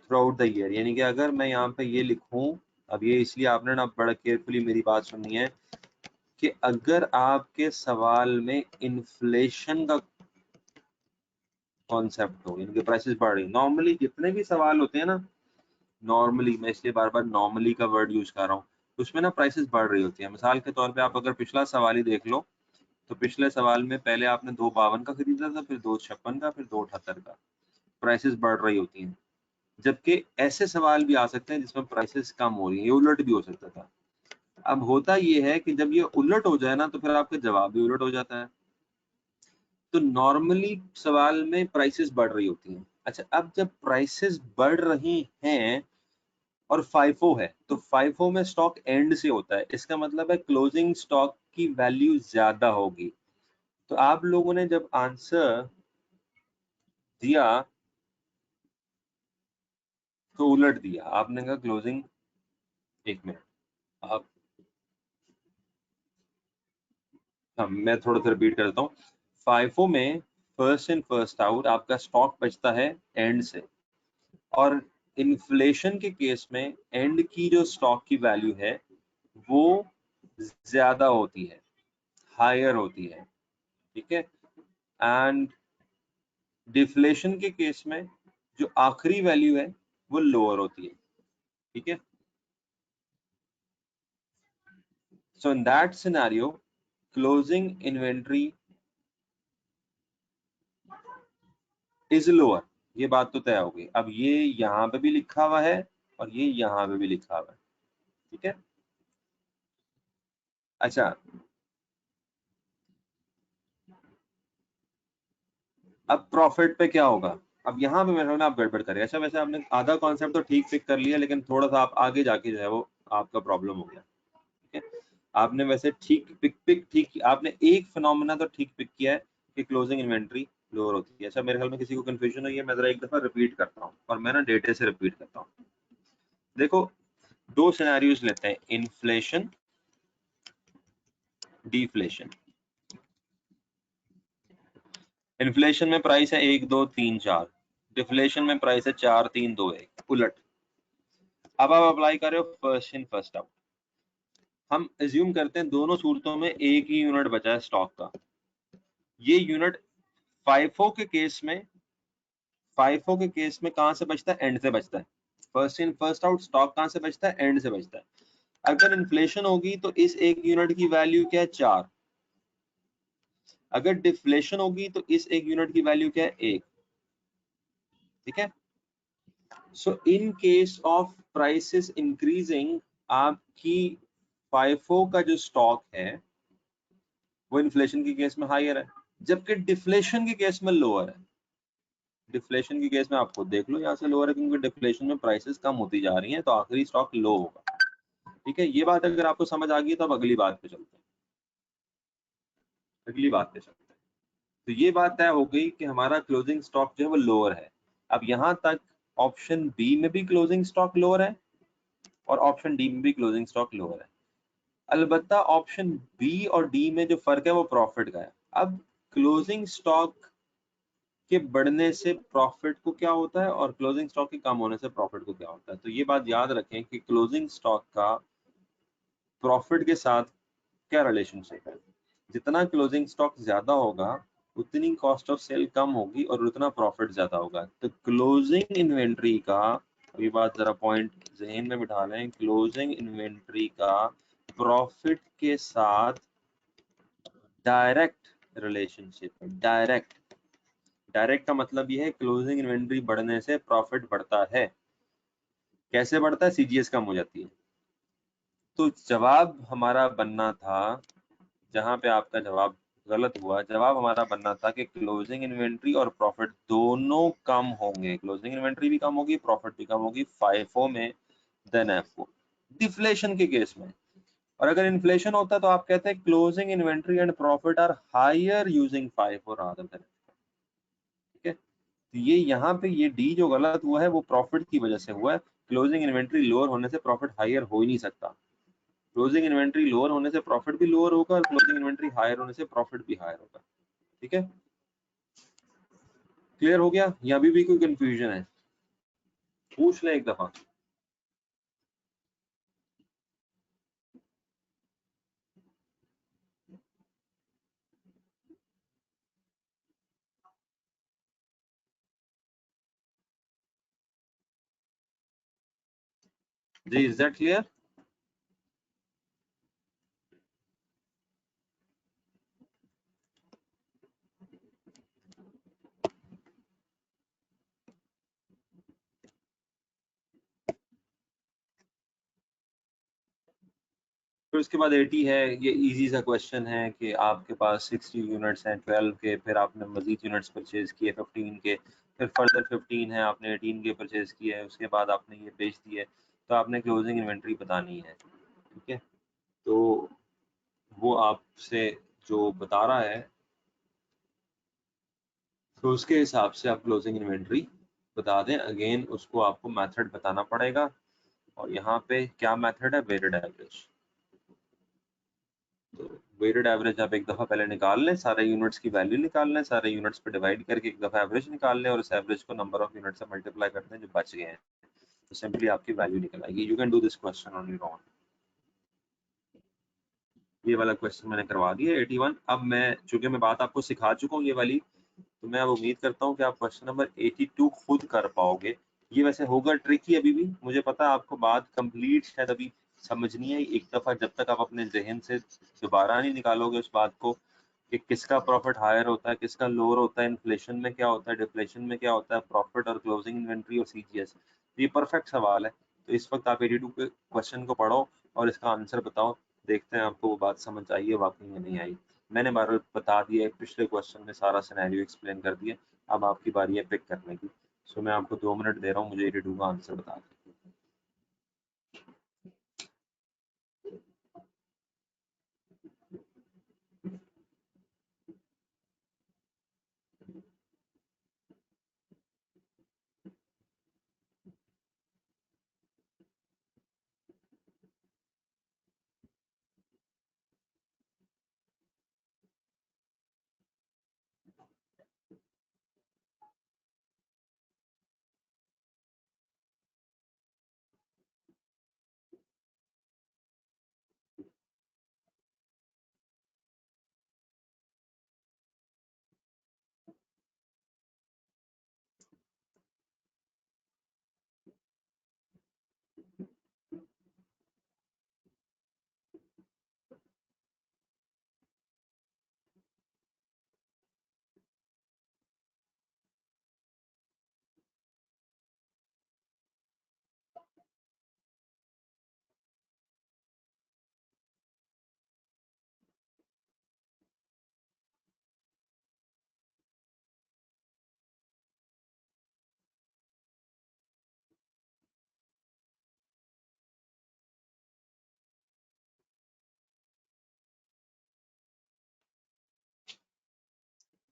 through out the year, यानी कि अगर मैं यहाँ पे ये लिखूं, अब ये इसलिए आपने ना बड़ा केयरफुली मेरी बात सुननी है कि अगर आपके सवाल में इन्फ्लेशन का कॉन्सेप्ट हो, यानी कि प्राइसेस बढ़ रही, नॉर्मली जितने भी सवाल होते हैं ना, नॉर्मली, मैं इसलिए बार बार नॉर्मली का वर्ड यूज कर रहा हूँ, उसमें ना प्राइसेस बढ़ रही होती है। मिसाल के तौर पे आप अगर पिछला सवाल ही देख लो, तो पिछले सवाल में पहले आपने 252 का खरीदा था, फिर 256 का, फिर 278 का, प्राइसेस बढ़ रही होती हैं। जबकि ऐसे सवाल भी आ सकते हैं जिसमें प्राइसेस कम हो रही है, ये उलट भी हो सकता था। अब होता ये है कि जब ये उलट हो जाए ना तो फिर आपका जवाब भी उलट हो जाता है। तो नॉर्मली सवाल में प्राइसेस बढ़ रही होती हैं। अच्छा, अब जब प्राइसेस बढ़ रही हैं और फाइफो है, तो फाइफो में स्टॉक एंड से होता है, इसका मतलब है क्लोजिंग स्टॉक की वैल्यू ज्यादा होगी। तो आप लोगों ने जब आंसर दिया तो उलट दिया, आपने कहा क्लोजिंग, एक मिनट, आप, हाँ, मैं थोड़ा सा रिपीट करता हूँ। फाइफो में फर्स्ट इन फर्स्ट आउट आपका स्टॉक बचता है एंड से, और इन्फ्लेशन के केस में एंड की जो स्टॉक की वैल्यू है वो ज्यादा होती है, हायर होती है, ठीक है। एंड डिफ्लेशन के केस में जो आखिरी वैल्यू है वो लोअर होती है, ठीक है। So in that scenario closing inventory is lower, ये बात तो तय हो गई। अब ये यहाँ पे भी लिखा हुआ है और ये यहाँ पे भी लिखा हुआ है, ठीक है। अच्छा, अब प्रॉफिट पे क्या होगा? अब यहाँ पे मेरे ख्याल में आप गड़बड़ करें। अच्छा वैसे आपने आधा कॉन्सेप्ट तो ठीक पिक कर लिया, लेकिन थोड़ा सा आप आगे जाके जो है वो आपका प्रॉब्लम हो गया। ठीक है, आपने वैसे ठीक आपने एक फिनोमेना तो ठीक पिक किया है कि क्लोजिंग इन्वेंट्री लोअर होती है। अच्छा मेरे ख्याल में किसी को कंफ्यूजन हुई है, मैं जरा एक दफा रिपीट करता हूँ और मैं ना डेटे से रिपीट करता हूँ। देखो दो सिनेरियोज लेते हैं, इन्फ्लेशन डिफ्लेशन। इन्फ्लेशन में प्राइस है 1 2 3 4, डिफ्लेशन में प्राइस है 4 3 2 1, उलट। अब आप अप्लाई कर रहे हो फर्स्ट इन फर्स्ट आउट। हम एज्यूम करते हैं दोनों सूरतों में एक ही यूनिट बचा है स्टॉक का। ये यूनिट फाइफो के केस में कहां से बचता है? एंड से बचता है। First in first out stock कहां से बचता है? एंड से बचता है। अगर इन्फ्लेशन होगी तो इस एक यूनिट की वैल्यू क्या है? 4। अगर डिफ्लेशन होगी तो इस एक यूनिट की वैल्यू क्या है? 1। ठीक है, so in case of prices increasing, आपकी फाइफो का जो स्टॉक है वो इन्फ्लेशन के केस में हायर है, जबकि डिफ्लेशन के केस में लोअर है। डिफ्लेशन के केस में आप खुद देख लो, यहाँ से लोअर है क्योंकि डिफ्लेशन में प्राइसेस कम होती जा रही हैं, तो आखिरी स्टॉक लो होगा। ठीक है, ये बात अगर आपको समझ आ गई तो अब अगली बात पे चलते हैं। तो ये बात तय हो गई कि हमारा क्लोजिंग स्टॉक जो है वो लोअर है। अब यहाँ तक ऑप्शन बी में भी क्लोजिंग स्टॉक लोअर है और ऑप्शन डी में भी क्लोजिंग स्टॉक लोअर है। अलबत्ता ऑप्शन बी और डी में जो फर्क है वो प्रॉफिट का है। अब क्लोजिंग स्टॉक के बढ़ने से प्रॉफिट को क्या होता है और क्लोजिंग स्टॉक के कम होने से प्रॉफिट को क्या होता है? तो ये बात याद रखें कि क्लोजिंग स्टॉक का प्रॉफिट के साथ क्या रिलेशनशिप है। जितना क्लोजिंग स्टॉक ज्यादा होगा उतनी कॉस्ट ऑफ सेल कम होगी और उतना प्रॉफिट ज्यादा होगा। तो क्लोजिंग इन्वेंट्री का, अभी बात जरा पॉइंट जहन में बिठा लें, क्लोजिंग इन्वेंट्री का प्रॉफिट के साथ डायरेक्ट रिलेशनशिप है। डायरेक्ट का मतलब यह है क्लोजिंग इन्वेंट्री बढ़ने से प्रॉफिट बढ़ता है। कैसे बढ़ता है? सीजीएस कम हो जाती है। तो जवाब हमारा बनना था, जहां पे आपका जवाब गलत हुआ, जवाब हमारा बनना था कि क्लोजिंग इन्वेंट्री और प्रॉफिट दोनों कम होंगे। क्लोजिंग इन्वेंट्री भी कम होगी, प्रॉफिट भी कम होगी फाइफो में देन एफओ, डिफ्लेशन के केस में। और अगर इन्फ्लेशन होता तो आप कहते हैं closing inventory and profit are higher using FIFO rather than. ठीक है, तो ये यहाँ पे ये डी जो गलत हुआ है वो प्रॉफिट की वजह से हुआ है। क्लोजिंग इन्वेंट्री लोअर होने से प्रॉफिट हायर हो ही नहीं सकता। क्लोजिंग इन्वेंट्री लोअर होने से प्रॉफिट भी लोअर होगा और क्लोजिंग इन्वेंट्री हायर होने से प्रॉफिट भी हायर होगा। ठीक है, क्लियर हो गया? या अभी भी कोई कंफ्यूजन है? पूछ ले एक दफा। जी, इज दैट क्लियर? फिर उसके बाद 80 है, ये इजी सा क्वेश्चन है कि आपके पास 60 यूनिट्स हैं 12 के, फिर आपने मजीद यूनिट्स परचेज किए 15 के, फिर फर्दर 15 है आपने 18 के परचेज किए है, उसके बाद आपने ये बेच दिए, तो आपने क्लोजिंग इन्वेंट्री बतानी है। ठीक है, तो वो आपसे जो बता रहा है तो उसके हिसाब से आप क्लोजिंग इन्वेंट्री बता दें। अगेन उसको आपको मेथड बताना पड़ेगा, और यहाँ पे क्या मेथड है? Weighted average. तो वेटेड एवरेज आप एक दफा पहले निकाल लें, सारे यूनिट्स की वैल्यू निकाल लें, सारे यूनिट्स पे डिवाइड करके एक दफा एवरेज निकाल लें और उस एवरेज को नंबर ऑफ यूनिट से मल्टीप्लाई कर दें जो बच गए हैं, तो सिंपली आपकी वैल्यू निकल आएगी। You can do this question on your own. ये वाला क्वेश्चन मैंने करवा दिया 81। अब मैं चूंकि मैं बात आपको सिखा चुका हूँ ये वाली, तो मैं अब उम्मीद करता हूँ कि आप क्वेश्चन नंबर 82 खुद कर पाओगे। ये वैसे होगा ट्रिकी अभी भी, मुझे पता है आपको बात कंप्लीट शायद अभी समझनी है। एक दफा जब तक आप अपने जहन से दोबारा नहीं निकालोगे उस बात को कि किसका प्रॉफिट हायर होता है, किसका लोअर होता है, इन्फ्लेशन में क्या होता है, डिफ्लेशन में क्या होता है, प्रॉफिट और क्लोजिंग इन्वेंट्री और सीजीएस, ये परफेक्ट सवाल है। तो इस वक्त आप 82 के क्वेश्चन को पढ़ो और इसका आंसर बताओ, देखते हैं आपको वो बात समझ आई है वाकई में नहीं आई। मैंने बार बता दिया, पिछले क्वेश्चन में सारा सिनेरियो एक्सप्लेन कर दिया। अब आपकी बारी है पिक करने की। सो मैं आपको 2 मिनट दे रहा हूँ, मुझे 82 का आंसर बता दें।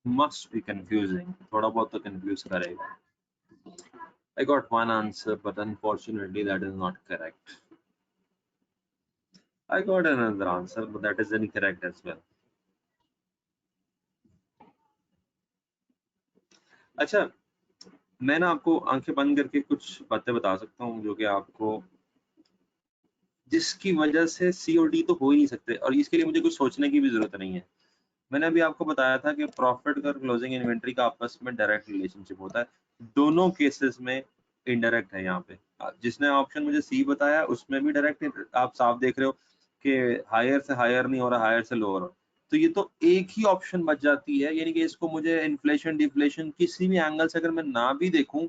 Must be confusing. थोड़ा बहुत तो confuse करेगा। I got one answer, but unfortunately that is not correct. I got another answer, but that is incorrect as well. अच्छा, मैं ना आपको आंखें बंद करके कुछ बातें बता सकता हूँ जो कि आपको, जिसकी वजह से सी और डी तो हो ही नहीं सकते, और इसके लिए मुझे कुछ सोचने की भी जरूरत नहीं है। मैंने अभी आपको बताया था कि प्रॉफिट और क्लोजिंग इन्वेंट्री का आपस में डायरेक्ट रिलेशनशिप होता है। दोनों केसेस में इनडायरेक्ट है। यहाँ पे जिसने ऑप्शन मुझे सी बताया उसमें भी डायरेक्ट आप साफ देख रहे हो कि हायर से हायर नहीं हो रहा, हायर से लोअर हो। तो ये तो एक ही ऑप्शन बच जाती है, यानी कि इसको मुझे इन्फ्लेशन डिफ्लेशन किसी भी एंगल से अगर मैं ना भी देखूं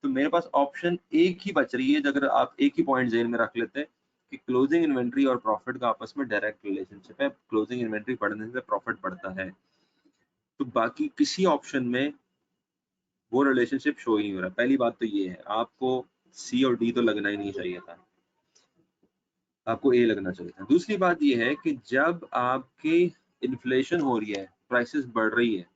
तो मेरे पास ऑप्शन एक ही बच रही है। अगर आप एक ही पॉइंट जेल में रख लेते कि क्लोजिंग इन्वेंट्री और प्रॉफिट का आपस में डायरेक्ट रिलेशनशिप है, क्लोजिंग इन्वेंट्री बढ़ने से प्रॉफिट बढ़ता है, तो बाकी किसी ऑप्शन में वो रिलेशनशिप शो ही नहीं हो रहा। पहली बात तो ये है, आपको सी और डी तो लगना ही नहीं चाहिए था, आपको ए लगना चाहिए था। दूसरी बात ये है कि जब आपकी इन्फ्लेशन हो रही है, प्राइसेस बढ़ रही है,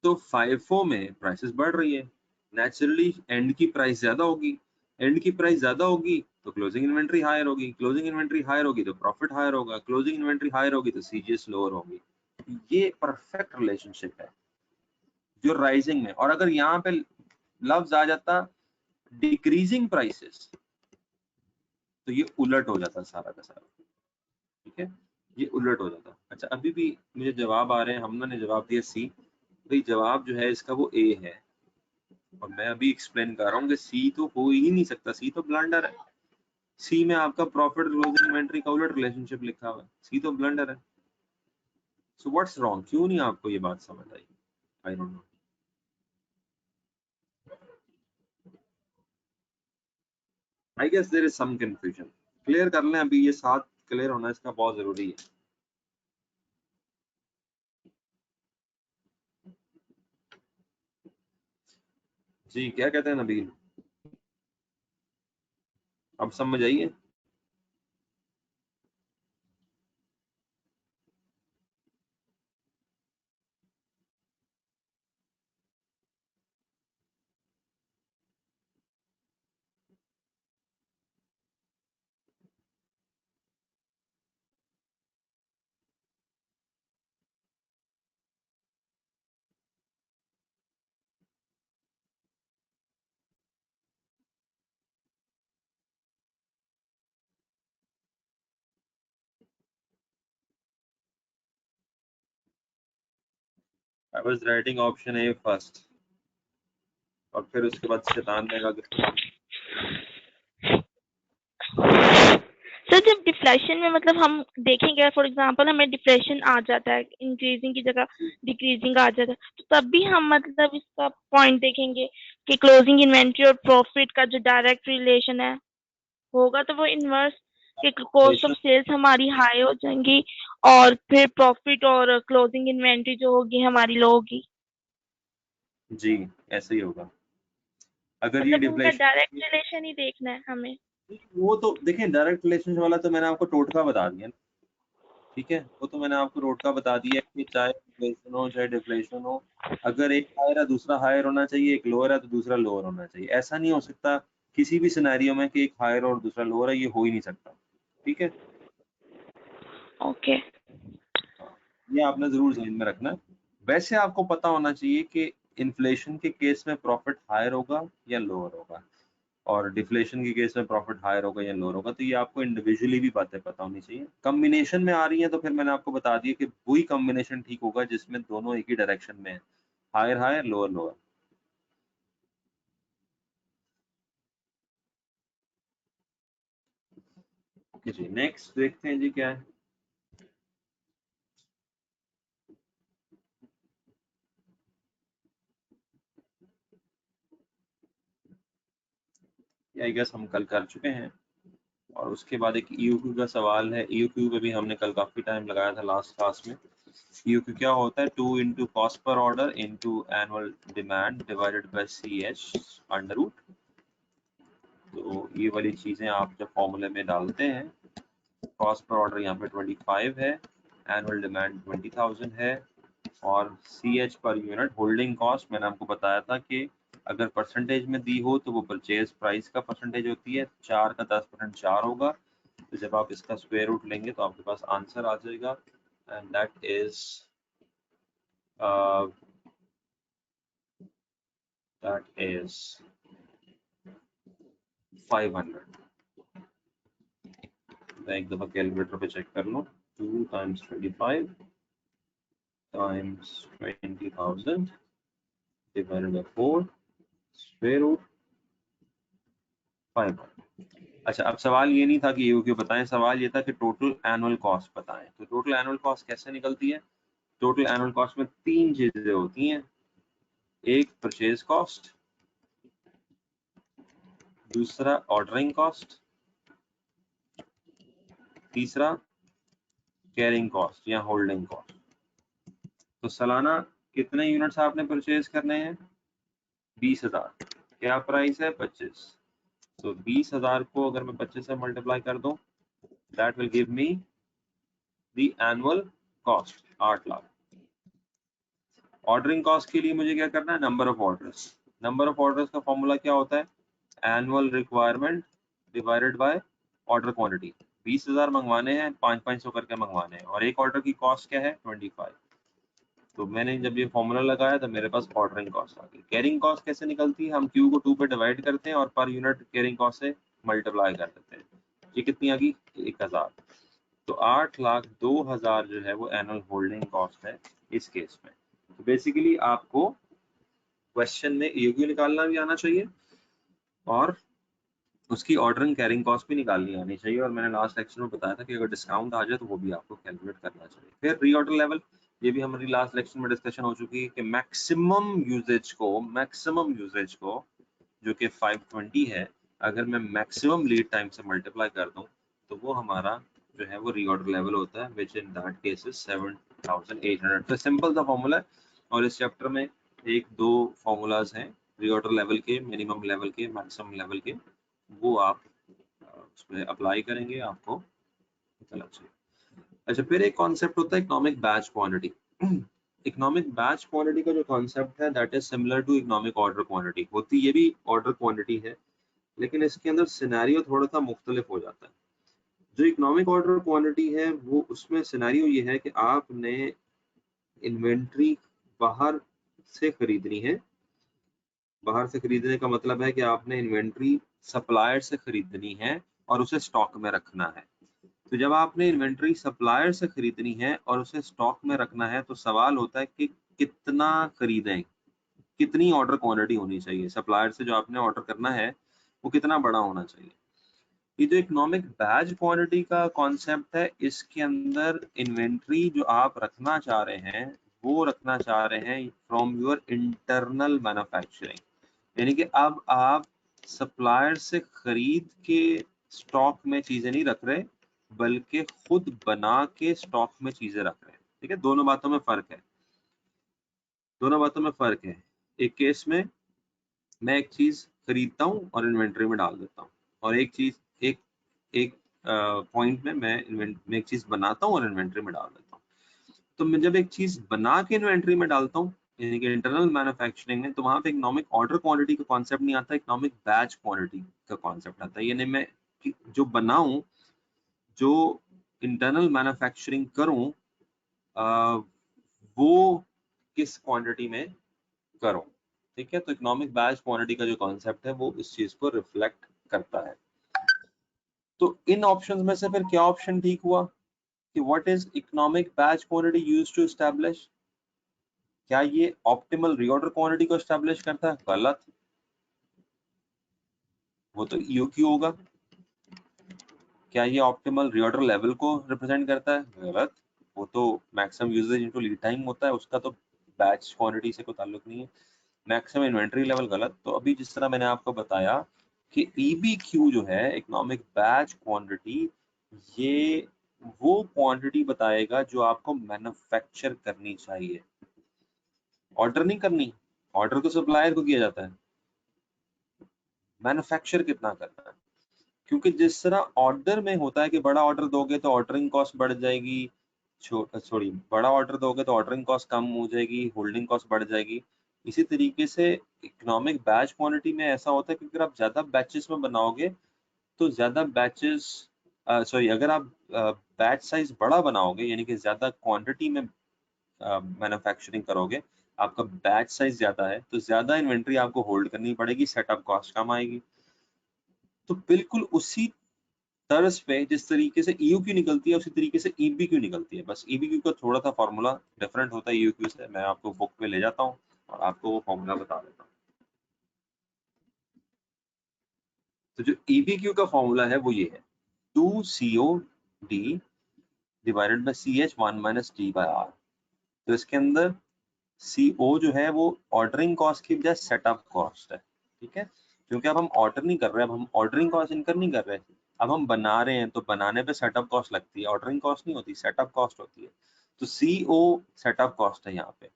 तो फाइफो में प्राइसेस बढ़ रही है, नेचुरली एंड की प्राइस ज्यादा होगी। एंड की प्राइस ज्यादा होगी तो क्लोजिंग इन्वेंट्री हायर होगी, क्लोजिंग इन्वेंट्री हायर होगी तो प्रॉफिट हायर होगा, क्लोजिंग इन्वेंट्री हायर होगी तो सीजीएस लोअर होगी। ये परफेक्ट रिलेशनशिप है जो राइजिंग में। और अगर यहाँ पे लफ्ज आ जाता डिक्रीजिंग प्राइसेस तो ये उलट हो जाता सारा का सारा। ठीक है, ये उलट हो जाता। अच्छा, अभी भी मुझे जवाब आ रहे हैं। हमना ने जवाब दिया सी। भाई जवाब जो है इसका वो ए है, और मैं अभी एक्सप्लेन कर रहा हूँ कि सी तो हो ही नहीं सकता, सी तो ब्लंडर है। सी में आपका प्रॉफिट क्लोजिंग इन्वेंट्री का उलट रिलेशनशिप लिखा हुआ है, सी तो ब्लंडर है। सो व्हाट्स रॉन्ग, क्यों नहीं आपको ये बात समझ आई? I don't know. I guess there is some confusion. Clear कर लें अभी, ये साथ क्लियर होना इसका बहुत जरूरी है। जी क्या कहते हैं नबील, अब समझ आइए? I was writing option A first, और फिर उसके बाद शैतान ने कहा सर जब डिफ्लेशन में मतलब हम देखेंगे, फॉर एग्जांपल हमें डिफ्लेशन आ जाता है, इंक्रीजिंग की जगह डिक्रीजिंग आ जाता है, तो तब भी हम मतलब इसका पॉइंट देखेंगे कि क्लोजिंग इन्वेंट्री और प्रॉफिट का जो डायरेक्ट रिलेशन है होगा, तो वो इनवर्स कि कॉस्ट ऑफ सेल्स हमारी हाई हो जाएंगी और फिर प्रॉफिट और क्लोजिंग इन्वेंट्री जो होगी हमारी लो होगी। जी ऐसे ही होगा। अगर ये मतलब उनका डिफ्लेशन, डायरेक्ट रिलेशन ही देखना है हमें। वो तो देखें डायरेक्ट रिलेशन वाला तो मैंने आपको टोटका बता दिया ना, ठीक है, वो तो मैंने आपको टोटका बता दिया कि चाहे इन्फ्लेशन हो चाहे डिफ्लेशन हो, अगर एक हायर है दूसरा हायर होना चाहिए, एक लोअर है तो दूसरा लोअर होना चाहिए। ऐसा नहीं हो सकता किसी भी सिनेरियो में कि एक हायर और दूसरा लोअर है, ये हो ही नहीं सकता, ठीक है। ओके। हाँ, ये आपने जरूर ध्यान में रखना है। वैसे आपको पता होना चाहिए कि इन्फ्लेशन के केस में प्रॉफिट हायर होगा या लोअर होगा, और डिफ्लेशन के केस में प्रॉफिट हायर होगा या लोअर होगा, तो ये आपको इंडिविजुअली भी बातें पता होनी चाहिए। कॉम्बिनेशन में आ रही है तो फिर मैंने आपको बता दिया कि वही कॉम्बिनेशन ठीक होगा जिसमें दोनों एक ही डायरेक्शन में है, higher higher lower lower. Okay जी, नेक्स्ट देखते हैं जी क्या है। आई गेस हम कल कर चुके हैं, और उसके बाद एक ईयूक्यू का सवाल है। ईयूक्यू पे भी हमने कल काफी टाइम लगाया था लास्ट क्लास में। ईयूक्यू क्या होता है? 2 into cost per order into annual demand divided by CH under root. तो ये वाली चीजें आप जब फॉर्मूले में डालते हैं, कॉस्ट पर ऑर्डर यहाँ पे 25 है, एनुअल डिमांड 20,000 है, और CH per unit holding cost मैंने आपको बताया था कि अगर परसेंटेज में दी हो तो वो परचेज प्राइस का परसेंटेज होती है, 4 का 10% 4 होगा। तो जब आप इसका स्क्वायर रूट लेंगे तो आपके पास आंसर आ जाएगा, एंड दैट इज 500। मैं एक दफा कैलकुलेटर पे चेक कर लूं। 2 times 25 times 20,000 divided by 4 square root 500। अच्छा, अब सवाल ये नहीं था कि ईयूक्यू बताएं, सवाल ये था कि टोटल एनुअल कॉस्ट बताएं। तो टोटल एनुअल कॉस्ट कैसे निकलती है? टोटल एनुअल कॉस्ट में 3 चीजें होती हैं, एक परचेज कॉस्ट, दूसरा ऑर्डरिंग कॉस्ट, तीसरा कैरिंग कॉस्ट या होल्डिंग कॉस्ट। तो सालाना कितने यूनिट्स आपने परचेज करने हैं? 20,000। क्या प्राइस है? 25। तो 20,000 को अगर मैं 25 से मल्टीप्लाई कर दूं, that will give me the annual cost 8 lakh. Ordering cost के लिए मुझे क्या करना है? Number of orders. Number of orders का फॉर्मूला क्या होता है? Annual requirement divided by order quantity. 20,000 मंगवाने हैं, 500 करके मंगवाने हैं, और एक ऑर्डर की कॉस्ट क्या है? 25। तो मैंने जब ये फॉर्मूला लगाया तो मेरे पास ऑर्डरिंग कॉस्ट आ गई। कैरिंग कॉस्ट कैसे निकलती है? हम Q को 2 पे डिवाइड करते हैं और पर यूनिट कैरिंग कॉस्ट से मल्टीप्लाई कर देते हैं। ये कितनी आ गई? 1,000। तो 8,02,000 जो है वो एनुअल होल्डिंग कॉस्ट है इस केस में। तो बेसिकली आपको क्वेश्चन में ईयूक्यू निकालना भी आना चाहिए और उसकी ऑर्डरिंग कैरिंग कॉस्ट भी निकालनी आनी चाहिए, और मैंने लास्ट लेक्चर में बताया था कि अगर डिस्काउंट आ जाए तो वो भी आपको कैलकुलेट करना चाहिए। फिर रीऑर्डर लेवल, ये भी हमारी लास्ट लेक्चर में डिस्कशन हो चुकी है कि मैक्सिमम यूजेज को जो कि 520 है, अगर मैं मैक्सिमम लीड टाइम से मल्टीप्लाई कर दूं तो वो हमारा जो है वो रीऑर्डर लेवल होता है, विच इन दैट केस इज 7,800। तो सिंपल सा फॉर्मूला है, और इस चैप्टर में एक दो फॉर्मूलाज हैं रीऑर्डर लेवल के, मिनिमम लेवल के, मैक्सिमम लेवल के, वो आप उसमें अप्लाई करेंगे, आपको पता लग जाएगा। अच्छा, फिर एक कॉन्सेप्ट होता है economic batch quantity. Economic batch quantity का जो कॉन्सेप्ट है that is similar to economic order quantity. होती ये भी ऑर्डर क्वांटिटी है, लेकिन इसके अंदर सिनेरियो थोड़ा सा मुख्तलिफ हो जाता है। जो इकोनॉमिक ऑर्डर क्वांटिटी है वो, उसमें सिनेरियो ये है कि आपने इन्वेंट्री बाहर से खरीदनी है। बाहर से खरीदने का मतलब है कि आपने इन्वेंट्री सप्लायर से खरीदनी है और उसे स्टॉक में रखना है। तो जब आपने इन्वेंट्री सप्लायर से खरीदनी है और उसे स्टॉक में रखना है, तो सवाल होता है कि कितना खरीदें, कितनी ऑर्डर क्वांटिटी होनी चाहिए। सप्लायर से जो आपने ऑर्डर करना है वो कितना बड़ा होना चाहिए। ये जो इकोनॉमिक बैच क्वांटिटी का कॉन्सेप्ट है, इसके अंदर इन्वेंट्री जो आप रखना चाह रहे हैं वो रखना चाह रहे हैं फ्रॉम योर इंटरनल मैन्युफैक्चरिंग, यानी कि अब आप सप्लायर से खरीद के स्टॉक में चीजें नहीं रख रहे, बल्कि खुद बना के स्टॉक में चीजें रख रहे हैं। ठीक है, दोनों बातों में फर्क है, दोनों बातों में फर्क है। एक केस में मैं एक चीज खरीदता हूँ और इन्वेंट्री में डाल देता हूँ, और एक चीज एक एक पॉइंट में मैं एक चीज बनाता हूँ और इन्वेंट्री में डाल देता हूँ। तो मैं जब एक चीज बना के इन्वेंट्री में डालता हूँ, यानी कि इंटरनल मैन्युफैक्चरिंग में, तो वहां पे इकोनॉमिक ऑर्डर क्वांटिटी का कॉन्सेप्ट नहीं आता, इकोनॉमिक बैच क्वांटिटी का कॉन्सेप्ट आता है। यानी मैं जो बनाऊं, जो इंटरनल मैन्युफैक्चरिंग करूं, वो किस क्वांटिटी में करूं। ठीक है, तो इकोनॉमिक बैच क्वांटिटी का जो कॉन्सेप्ट है वो इस चीज को रिफ्लेक्ट करता है। तो इन ऑप्शंस में से फिर क्या ऑप्शन ठीक हुआ कि what is economic batch quantity used to establish? क्या ये ऑप्टिमल रीऑर्डर क्वांटिटी को एस्टैब्लिश करता है? गलत, वो तो ईओक्यू होगा। क्या ये ऑप्टिमल रीऑर्डर लेवल को रिप्रेजेंट करता है? गलत, वो तो maximum usage into lead time होता है, उसका तो बैच क्वांटिटी से कोई ताल्लुक नहीं है। मैक्सिमम इन्वेंट्री लेवल गलत। तो अभी जिस तरह मैंने आपको बताया कि ईबीक्यू जो है, इकोनॉमिक बैच क्वांटिटी, ये वो क्वांटिटी बताएगा जो आपको मैन्युफैक्चर करनी चाहिए, ऑर्डर नहीं करनी। ऑर्डर तो सप्लायर को किया जाता है, मैन्युफैक्चर कितना करना है। क्योंकि जिस तरह ऑर्डर में होता है कि बड़ा ऑर्डर दोगे तो ऑर्डरिंग कॉस्ट बढ़ जाएगी, सॉरी बड़ा ऑर्डर दोगे तो ऑर्डरिंग कॉस्ट कम हो जाएगी, होल्डिंग कॉस्ट बढ़ जाएगी। इसी तरीके से इकोनॉमिक बैच क्वांटिटी में ऐसा होता है कि अगर आप ज्यादा बैचेस में बनाओगे तो ज्यादा बैचेस, सॉरी अगर आप बैच साइज बड़ा बनाओगे, यानी कि ज्यादा क्वांटिटी में मैन्युफैक्चरिंग करोगे, आपका बैच साइज ज्यादा है तो ज्यादा इन्वेंट्री आपको होल्ड करनी पड़ेगी, सेटअप कॉस्ट कम आएगी। तो बिल्कुल उसी तर्ज पे जिस तरीके से ईओक्यू निकलती है, उसी तरीके से ईबीक्यू निकलती है। बस ईबीक्यू का थोड़ा सा फॉर्मूला डिफरेंट होता है ईओक्यू से। मैं आपको बुक पे ले जाता हूँ और आपको वो फॉर्मूला बता देता हूँ। तो जो ईबीक्यू का फॉर्मूला है वो ये है, 2COD divided by CH1 minus D by R। तो इसके अंदर CO जो है वो ऑर्डरिंग कॉस्ट की बजाय सेटअप कॉस्ट है। ठीक है, क्योंकि अब हम ऑर्डर नहीं कर रहे, अब हम ऑर्डरिंग कॉस्ट इनकर नहीं कर रहे, अब हम बना रहे हैं, तो बनाने पे सेटअप कॉस्ट लगती है, ऑर्डरिंग कॉस्ट नहीं होती, सेटअप कॉस्ट होती है। तो CO सेटअप कॉस्ट है यहाँ पे,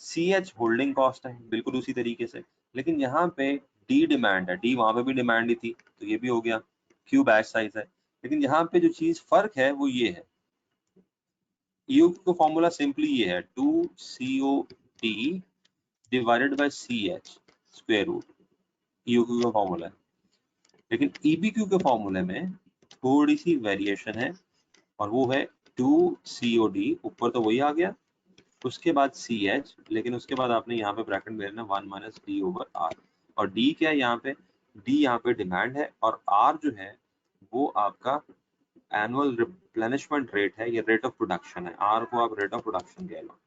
CH होल्डिंग कॉस्ट है, बिल्कुल उसी तरीके से। लेकिन यहाँ पे D डिमांड है, D वहां पे भी डिमांड ही थी तो ये भी हो गया, Q बैच साइज है। लेकिन यहाँ पे जो चीज फर्क है वो ये है, ईओक्यू का फॉर्मूला सिंपली ये है, 2COD divided by CH square root, EOQ का फॉर्मूला है। लेकिन ईबीक्यू के फॉर्मूले में थोड़ी सी वेरिएशन है, और वो है 2COD, ऊपर तो वही आ गया, उसके बाद CH, लेकिन उसके बाद आपने यहाँ पे ब्रैकेट में लेना 1 माइनस D ओवर R। और D क्या है यहाँ पे? D यहाँ पे डिमांड है, और R जो है वो आपका एनुअल रिप्लेनिशमेंट रेट है, ये रेट ऑफ प्रोडक्शन है। R को आप रेट ऑफ प्रोडक्शन कह लो।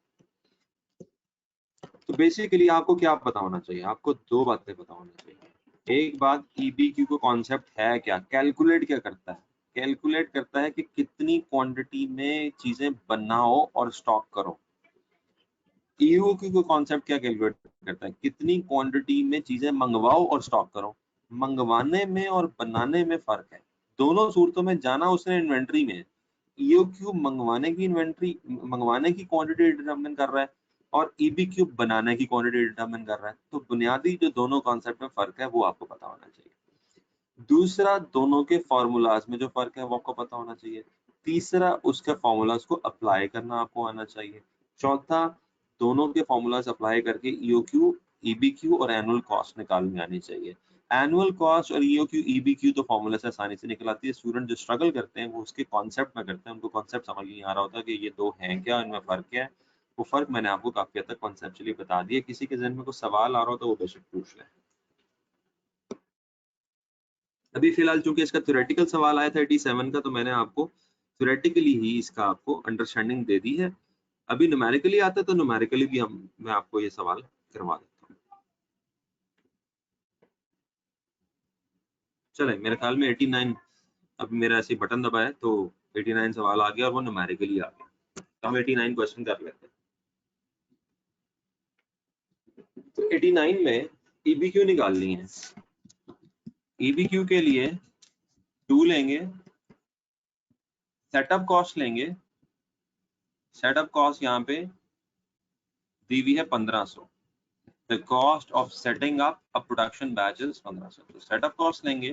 तो बेसिकली आपको क्या पता होना चाहिए? आपको दो बातें पता होनी चाहिए। एक बात, ईबीक्यू का कॉन्सेप्ट है क्या, कैलकुलेट क्या करता है? कैलकुलेट करता है कि कितनी क्वांटिटी में चीजें बनाओ और स्टॉक करो। ईओक्यू का कॉन्सेप्ट क्या कैलकुलेट करता है? कितनी क्वांटिटी में चीजें मंगवाओ और स्टॉक करो। मंगवाने में और बनाने में फर्क है। दोनों सूरतों में जाना उसने इन्वेंट्री में, ईओक्यू मंगवाने की इन्वेंट्री, मंगवाने की क्वांटिटी डिटरमिन कर रहा है, और ईबीक्यू बनाने की क्वांटिटी डिटरमिन कर रहा है। तो बुनियादी जो दोनों कॉन्सेप्ट में फर्क है वो आपको पता होना चाहिए। दूसरा, दोनों के फॉर्मूलाज में जो फर्क है वो आपको पता होना चाहिए। तीसरा, उसके फॉर्मूलाज को अप्लाई करना आपको आना चाहिए। चौथा, दोनों के फॉर्मूलाज अप्लाई करके ईओक्यू, ईबीक्यू और एनुअल कॉस्ट निकालनी आनी चाहिए। एनुअल कॉस्ट और ईओक्यू, ईबीक्यू तो फॉर्मूले से आसानी से निकल आती है। स्टूडेंट जो स्ट्रगल करते हैं वो उसके कॉन्सेप्ट में करते हैं, उनको कॉन्सेप्ट समझ नहीं आ रहा होता कि ये दो हैं क्या, इनमें फर्क क्या है। वो फर्क मैंने आपको काफी हद तक कॉन्सेप्चुअली बता दिया। किसी के जहन में कोई सवाल आ रहा हो तो वो बेशक पूछ लें। अभी फिलहाल चूंकि इसका थ्योरेटिकल सवाल आया था 87 का, तो मैंने आपको थ्योरेटिकली ही इसका आपको अंडरस्टैंडिंग दे दी है। अभी न्यूमेरिकली आता है तो न्यूमेरिकली भी मैं आपको ये सवाल करवा देता हूँ। चले, मेरे ख्याल में 89, अब मेरा ऐसे बटन दबाया तो 89 सवाल आ गया और वो न्यूमेरिकली आ गया, तो हम 89 क्वेश्चन कर लेते हैं। तो 89 में ईबीक्यू निकालनी है। ईबीक्यू के लिए 2 लेंगे, सेटअप कॉस्ट लेंगे, सेटअप कॉस्ट यहाँ पे दी हुई है 1500। The cost of setting up a production batch is 1500। तो सेटअप कॉस्ट लेंगे,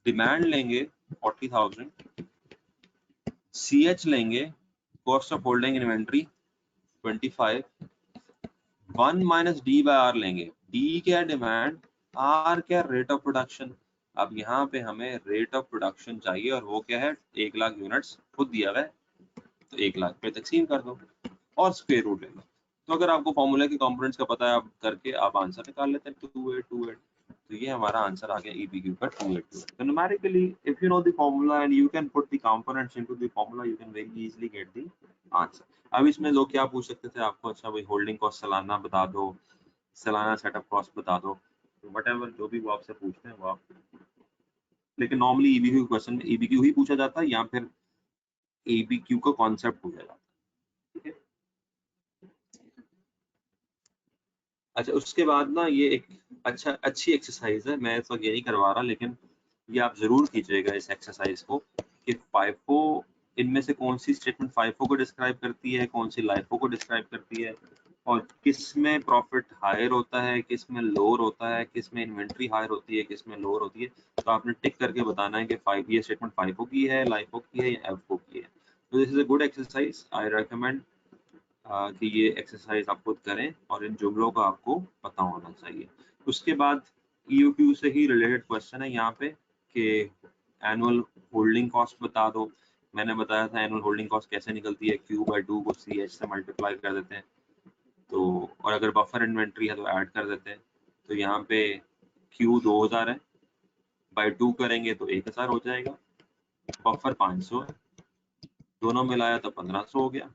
डिमांड लेंगे 40,000, CH लेंगे, cost of holding inventory 25, 1 minus D by R लेंगे। डी क्या डिमांड, आर क्या रेट ऑफ प्रोडक्शन। अब यहाँ पे हमें रेट ऑफ प्रोडक्शन चाहिए और वो क्या है, 1 लाख यूनिट्स खुद दिया हुआ है, तो 1 लाख पे तकसीम कर दो और स्क्वायर रूट ले लो। तो अगर आपको फॉर्मूला के कंपोनेंट्स का पता है, आप करके आप आंसर निकाल लेते हैं 2828। तो ये हमारा आंसर आ गया EBQ का 2828। So numerically, if you know the formula and you can put the components into the formula, you can very easily get the answer. अब इसमें लोग क्या पूछ सकते थे आपको, अच्छा भाई होल्डिंग कॉस्ट सालाना बता दो, सालाना सेटअप कॉस्ट बता दो, व्हाटएवर जो भी वो आपसे पूछते हैं वो आप, लेकिन नॉर्मली EBQ क्वेश्चन में EBQ ही पूछा जाता है या फिर EBQ का कॉन्सेप्ट पूछा जाता है। ठीक है, अच्छा उसके बाद ना ये एक अच्छी एक्सरसाइज है, मैं इस वक्त ये नहीं करवा रहा, लेकिन ये आप जरूर कीजिएगा इस एक्सरसाइज को कि FIFO इनमें से कौन सी स्टेटमेंट FIFO को डिस्क्राइब करती है, कौन सी LIFO को डिस्क्राइब करती है, और किस में प्रॉफिट हायर होता है, किस में लोअर होता है, किस में इन्वेंट्री हायर होती है, किस में लोअर होती है। तो आपने टिक करके बताना है कि ये स्टेटमेंट FIFO की है, LIFO की है या FO की है। तो this is a good exercise, I recommend कि ये एक्सरसाइज आप खुद करें और इन जुमलों का आपको पता होना चाहिए। उसके बाद EOQ से ही रिलेटेड क्वेश्चन है यहाँ पे कि एनुअल होल्डिंग कॉस्ट बता दो। मैंने बताया था एनुअल होल्डिंग कॉस्ट कैसे निकलती है, Q/2 को CH से मल्टीप्लाई कर देते हैं, तो और अगर बफर इन्वेंट्री है तो ऐड कर देते हैं। तो यहाँ पे Q 2000 है, बाय 2 करेंगे तो 1000 हो जाएगा, बफर 500 है, दोनों मिलाया तो 1500 हो गया।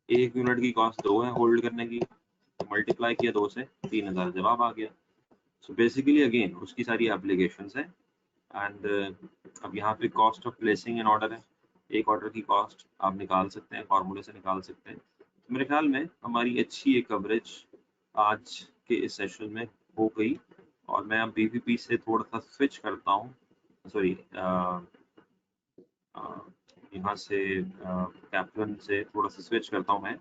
1 यूनिट की कॉस्ट 2 है होल्ड करने की, मल्टीप्लाई किया 2 से, 3000 जवाब आ गया। सो बेसिकली अगेन उसकी सारी एप्लीकेशंस है एंड अब यहाँ पे cost of placing an order है, एक ऑर्डर की कॉस्ट आप निकाल सकते हैं, फार्मूले से निकाल सकते हैं। तो मेरे ख्याल में हमारी अच्छी एक कवरेज आज के इस सेशन में हो गई, और मैं अब BPP से थोड़ा सा स्विच करता हूँ, सॉरी यहाँ से कैप्टन से थोड़ा सा स्विच करता हूँ मैं।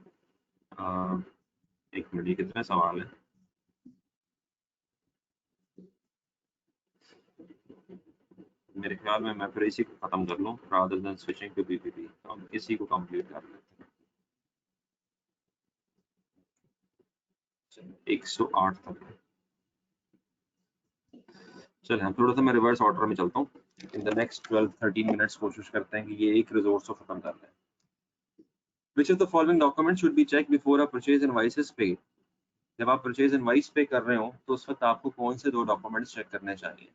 एक मिनट, ये कितने सवाल है? मेरे ख्याल में मैं फिर इसी को खत्म कर लूँ rather than switching to BPP। हम इसी को कंप्लीट कर लेते हैं, 108 तक है। चलिए हम थोड़ा सा मैं रिवर्स ऑर्डर में चलता हूँ। इन द नेक्स्ट 12-13 मिनट्स कोशिश करते हैं कि ये एक रिसोर्स को खत्म कर लें। Which of the following documents should be checked before a purchase invoice is paid? जब आप परचेज इनवाइस पे कर रहे हो तो उस वक्त आपको कौन से 2 डॉक्यूमेंट्स चेक करने चाहिए?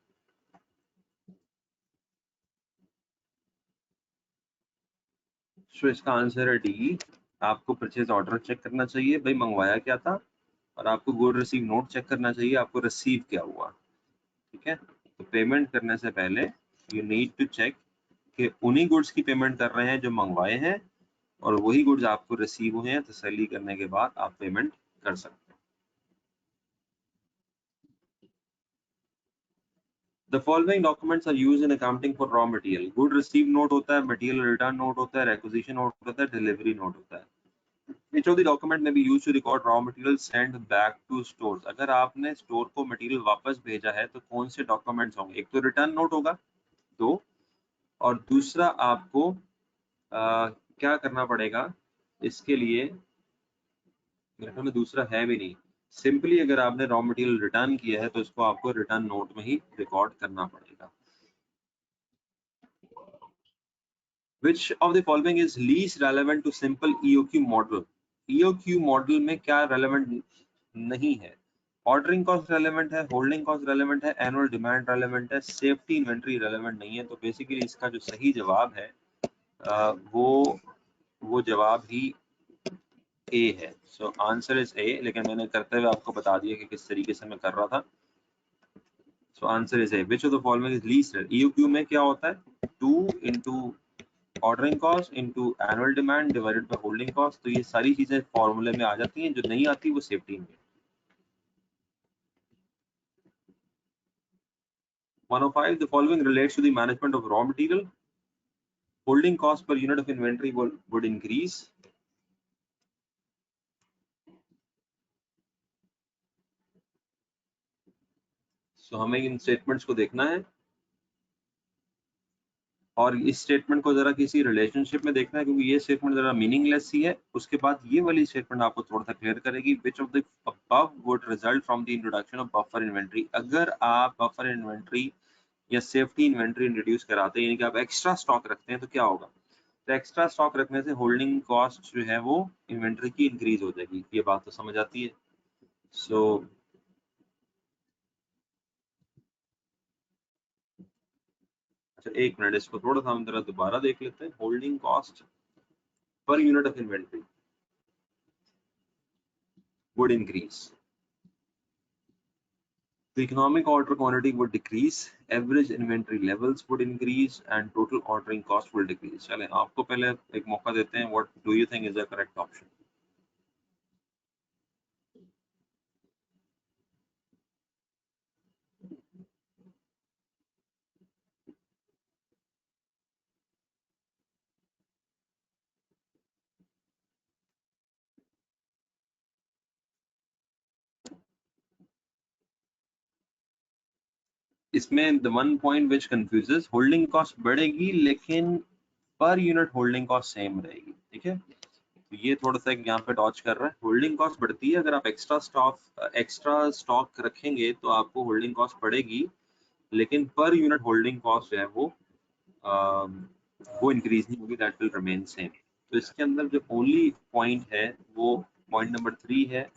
तो इसका आंसर है डी, आपको परचेज ऑर्डर चेक करना चाहिए, भाई मंगवाया क्या था, और आपको गुड रिसीव नोट चेक करना चाहिए, आपको रिसीव क्या हुआ। ठीक है, तो पेमेंट करने से पहले यू नीड टू चेक कि उन्हीं गुड्स की पेमेंट कर रहे हैं जो मंगवाए हैं और वही गुड्स आपको रिसीव हुए हैं। तसल्ली करने के बाद आप पेमेंट कर सकते हैं। The following documents are used in accounting for raw material. Good receive note होता है, material return note होता है, requisition note होता है, delivery note होता है। Which of the document may be used to record raw material sent back to stores? अगर आपने स्टोर को मटेरियल वापस भेजा है तो कौन से डॉक्यूमेंट्स होंगे? एक तो रिटर्न नोट होगा, 2, और दूसरा आपको क्या करना पड़ेगा इसके लिए, मेरे ख्याल में दूसरा है भी नहीं। सिंपली अगर आपने रॉ मटेरियल रिटर्न किया है तो इसको आपको रिटर्न नोट में ही रिकॉर्ड करना पड़ेगा। Which of the following is least relevant to simple EOQ model? EOQ model में क्या रेलेवेंट नहीं है? ऑर्डरिंग कॉस्ट रेलेवेंट है, होल्डिंग कॉस्ट रेलेवेंट है, एनुअल डिमांड रेलेवेंट है, सेफ्टी इन्वेंट्री रेलेवेंट नहीं है। तो बेसिकली इसका जो सही जवाब है वो जवाब ही ए है। सो आंसर इज ए, लेकिन मैंने करते हुए आपको बता दिया कि किस तरीके से मैं कर रहा था। So answer is a. Which of the following is least? EOQ में क्या होता है, 2 into ordering cost into annual demand divided by holding cost. तो ये सारी चीजें फॉर्मूले में आ जाती हैं, जो नहीं आती वो सेफ्टी में। 105, the following relates to the management of raw material. Holding cost per unit of inventory would increase. So हमें इन स्टेटमेंट्स को देखना है और इस स्टेटमेंट को जरा किसी रिलेशनशिप में देखना है, क्योंकि ये स्टेटमेंट जरा मीनिंगलेस ही है। उसके बाद ये वाली स्टेटमेंट आपको थोड़ा सा क्लियर करेगी। Which of the above would result from the introduction of buffer inventory. अगर आप बफर इन्वेंट्री या सेफ्टी इन्वेंट्री इंट्रोड्यूस कराते हैं, यानी कि आप एक्स्ट्रा स्टॉक रखते हैं, तो क्या होगा? तो एक्स्ट्रा स्टॉक रखने से होल्डिंग कॉस्ट जो है वो इन्वेंट्री की इंक्रीज हो जाएगी। ये बात तो समझ आती है। सो अच्छा, एक मिनट, इसको थोड़ा सा हम जरा दोबारा देख लेते हैं। Holding cost per unit of inventory would increase. The economic order quantity would decrease, average inventory levels would increase, and total ordering cost will decrease. चलें, आपको पहले एक मौका देते हैं. What do you think is the correct option? इसमें the one point which confuses, holding cost बढ़ेगी लेकिन per unit holding cost same रहेगी। ठीक है, तो ये थोड़ा सा यहाँ पे डॉच कर रहा है। होल्डिंग कॉस्ट बढ़ती है, अगर आप एक्स्ट्रा स्टॉक रखेंगे तो आपको होल्डिंग कॉस्ट बढ़ेगी, लेकिन पर यूनिट होल्डिंग कॉस्ट जो है वो इंक्रीज नहीं होगी, दैट विल रिमेन सेम। तो इसके अंदर जो ओनली पॉइंट है वो पॉइंट नंबर 3 है,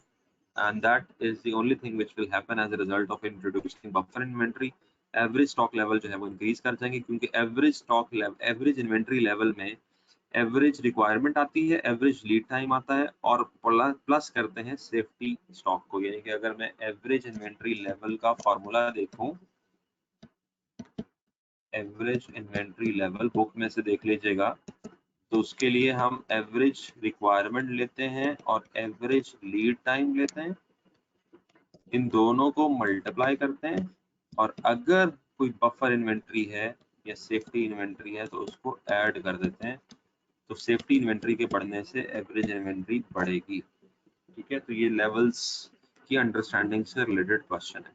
and that is the only thing which will happen as a result of introducing buffer inventory. Average stock level जो है वो इंक्रीज कर जाएंगे, क्योंकि average stock level, average inventory level में एवरेज रिक्वायरमेंट आती है, एवरेज लीड टाइम आता है, और प्लस करते हैं सेफ्टी स्टॉक को। यानी कि अगर मैं एवरेज इन्वेंट्री लेवल का फॉर्मूला देखूं, एवरेज इन्वेंट्री लेवल बुक में से देख लीजिएगा, तो उसके लिए हम एवरेज रिक्वायरमेंट लेते हैं और एवरेज लीड टाइम लेते हैं, इन दोनों को मल्टीप्लाई करते हैं, और अगर कोई बफर इन्वेंट्री है या सेफ्टी इन्वेंट्री है तो उसको ऐड कर देते हैं। तो सेफ्टी इन्वेंट्री के बढ़ने से एवरेज इन्वेंट्री बढ़ेगी। ठीक है, तो ये लेवल्स की अंडरस्टैंडिंग से रिलेटेड क्वेश्चन है।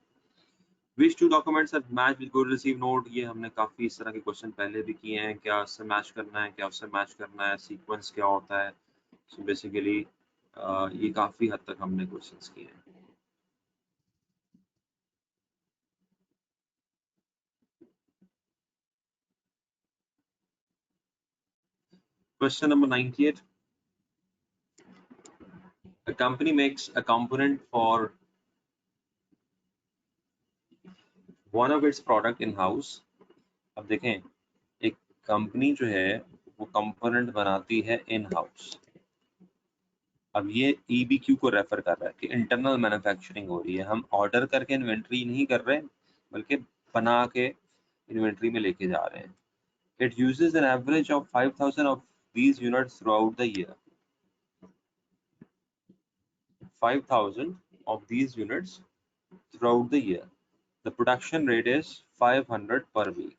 Which two documents are matched with good receive note? ये हमने काफी इस तरह के क्वेश्चन पहले भी किए हैं। क्या उससे मैच करना है, क्या उससे मैच करना है, सीक्वेंस क्या होता है। सो बेसिकली ये काफी हद तक हमने क्वेश्चंस किए हैं। Question number 98. A company makes a component for one of its product in house. अब देखें, एक कंपनी जो है वो कंपोनेंट बनाती है इन हाउस। अब ये EBQ को रेफर कर रहा है कि इंटरनल मैन्युफैक्चरिंग हो रही है, हम ऑर्डर करके इन्वेंट्री नहीं कर रहे, बल्कि बना के इन्वेंट्री में लेके जा रहे हैं। It uses an average of 5,000 of these units throughout the year. 5,000 of these units throughout the year. The production rate is 500 per week.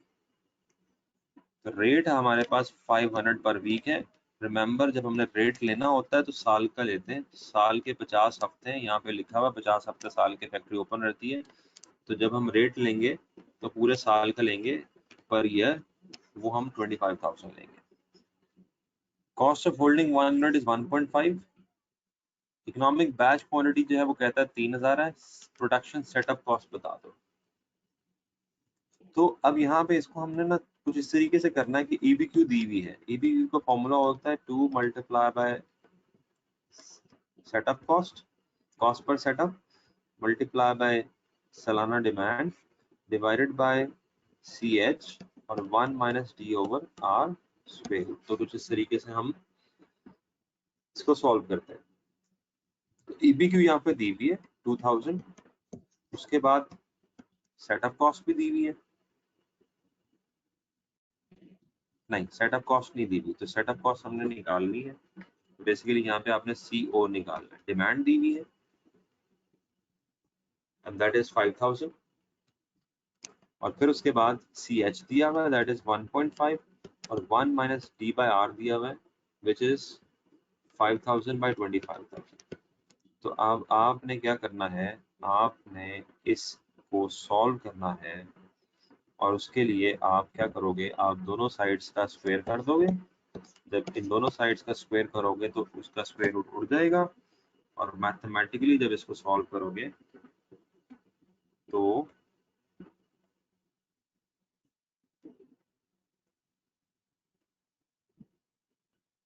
तो रेट हमारे पास 500 पर वीक है। रिमेंबर, जब हमने रेट लेना होता है तो साल का लेते हैं। साल के 50 हफ्ते हैं, यहाँ पे लिखा हुआ 50 हफ्ते साल के फैक्ट्री ओपन रहती है। तो जब हम रेट लेंगे तो पूरे साल का लेंगे पर ईयर, वो हम 25,000 लेंगे। Cost of holding 1 unit is 1.5। Economic batch quantity जो है वो कहता है 3000 है। प्रोडक्शन सेटअप कॉस्ट बता दो। तो अब यहाँ पे इसको हमने ना कुछ इस तरीके से करना है कि EBQ दी हुई है। EBQ का फॉर्मूला होता है 2 multiply by setup cost, cost per setup, multiply by सालाना डिमांड, डिवाइडेड बाय CH, और 1 minus D over R square. तो कुछ इस तरीके से हम इसको सॉल्व करते हैं। तो EBQ यहाँ पे दी हुई है 2000, उसके बाद सेटअप कॉस्ट भी दी हुई है, नहीं सेटअप कॉस्ट नहीं दी हुई, तो सेटअप कॉस्ट हमने निकालनी है। बेसिकली यहाँ पे आपने CO निकालना है। डिमांड दी हुई है and that is 5,000, और फिर उसके बाद CH दिया हुआ है दैट इज 1.5 और 1 माइनस D बाय R दिया हुआ है विच इज 5000 बाय 25,000। तो अब आपने क्या करना है, आपने इसको सॉल्व करना है और उसके लिए आप क्या करोगे, आप दोनों साइड्स का स्क्वायर कर दोगे। जब इन दोनों साइड्स का स्क्वायर करोगे तो उसका स्क्वायर रूट उड़ जाएगा और मैथमेटिकली जब इसको सॉल्व करोगे तो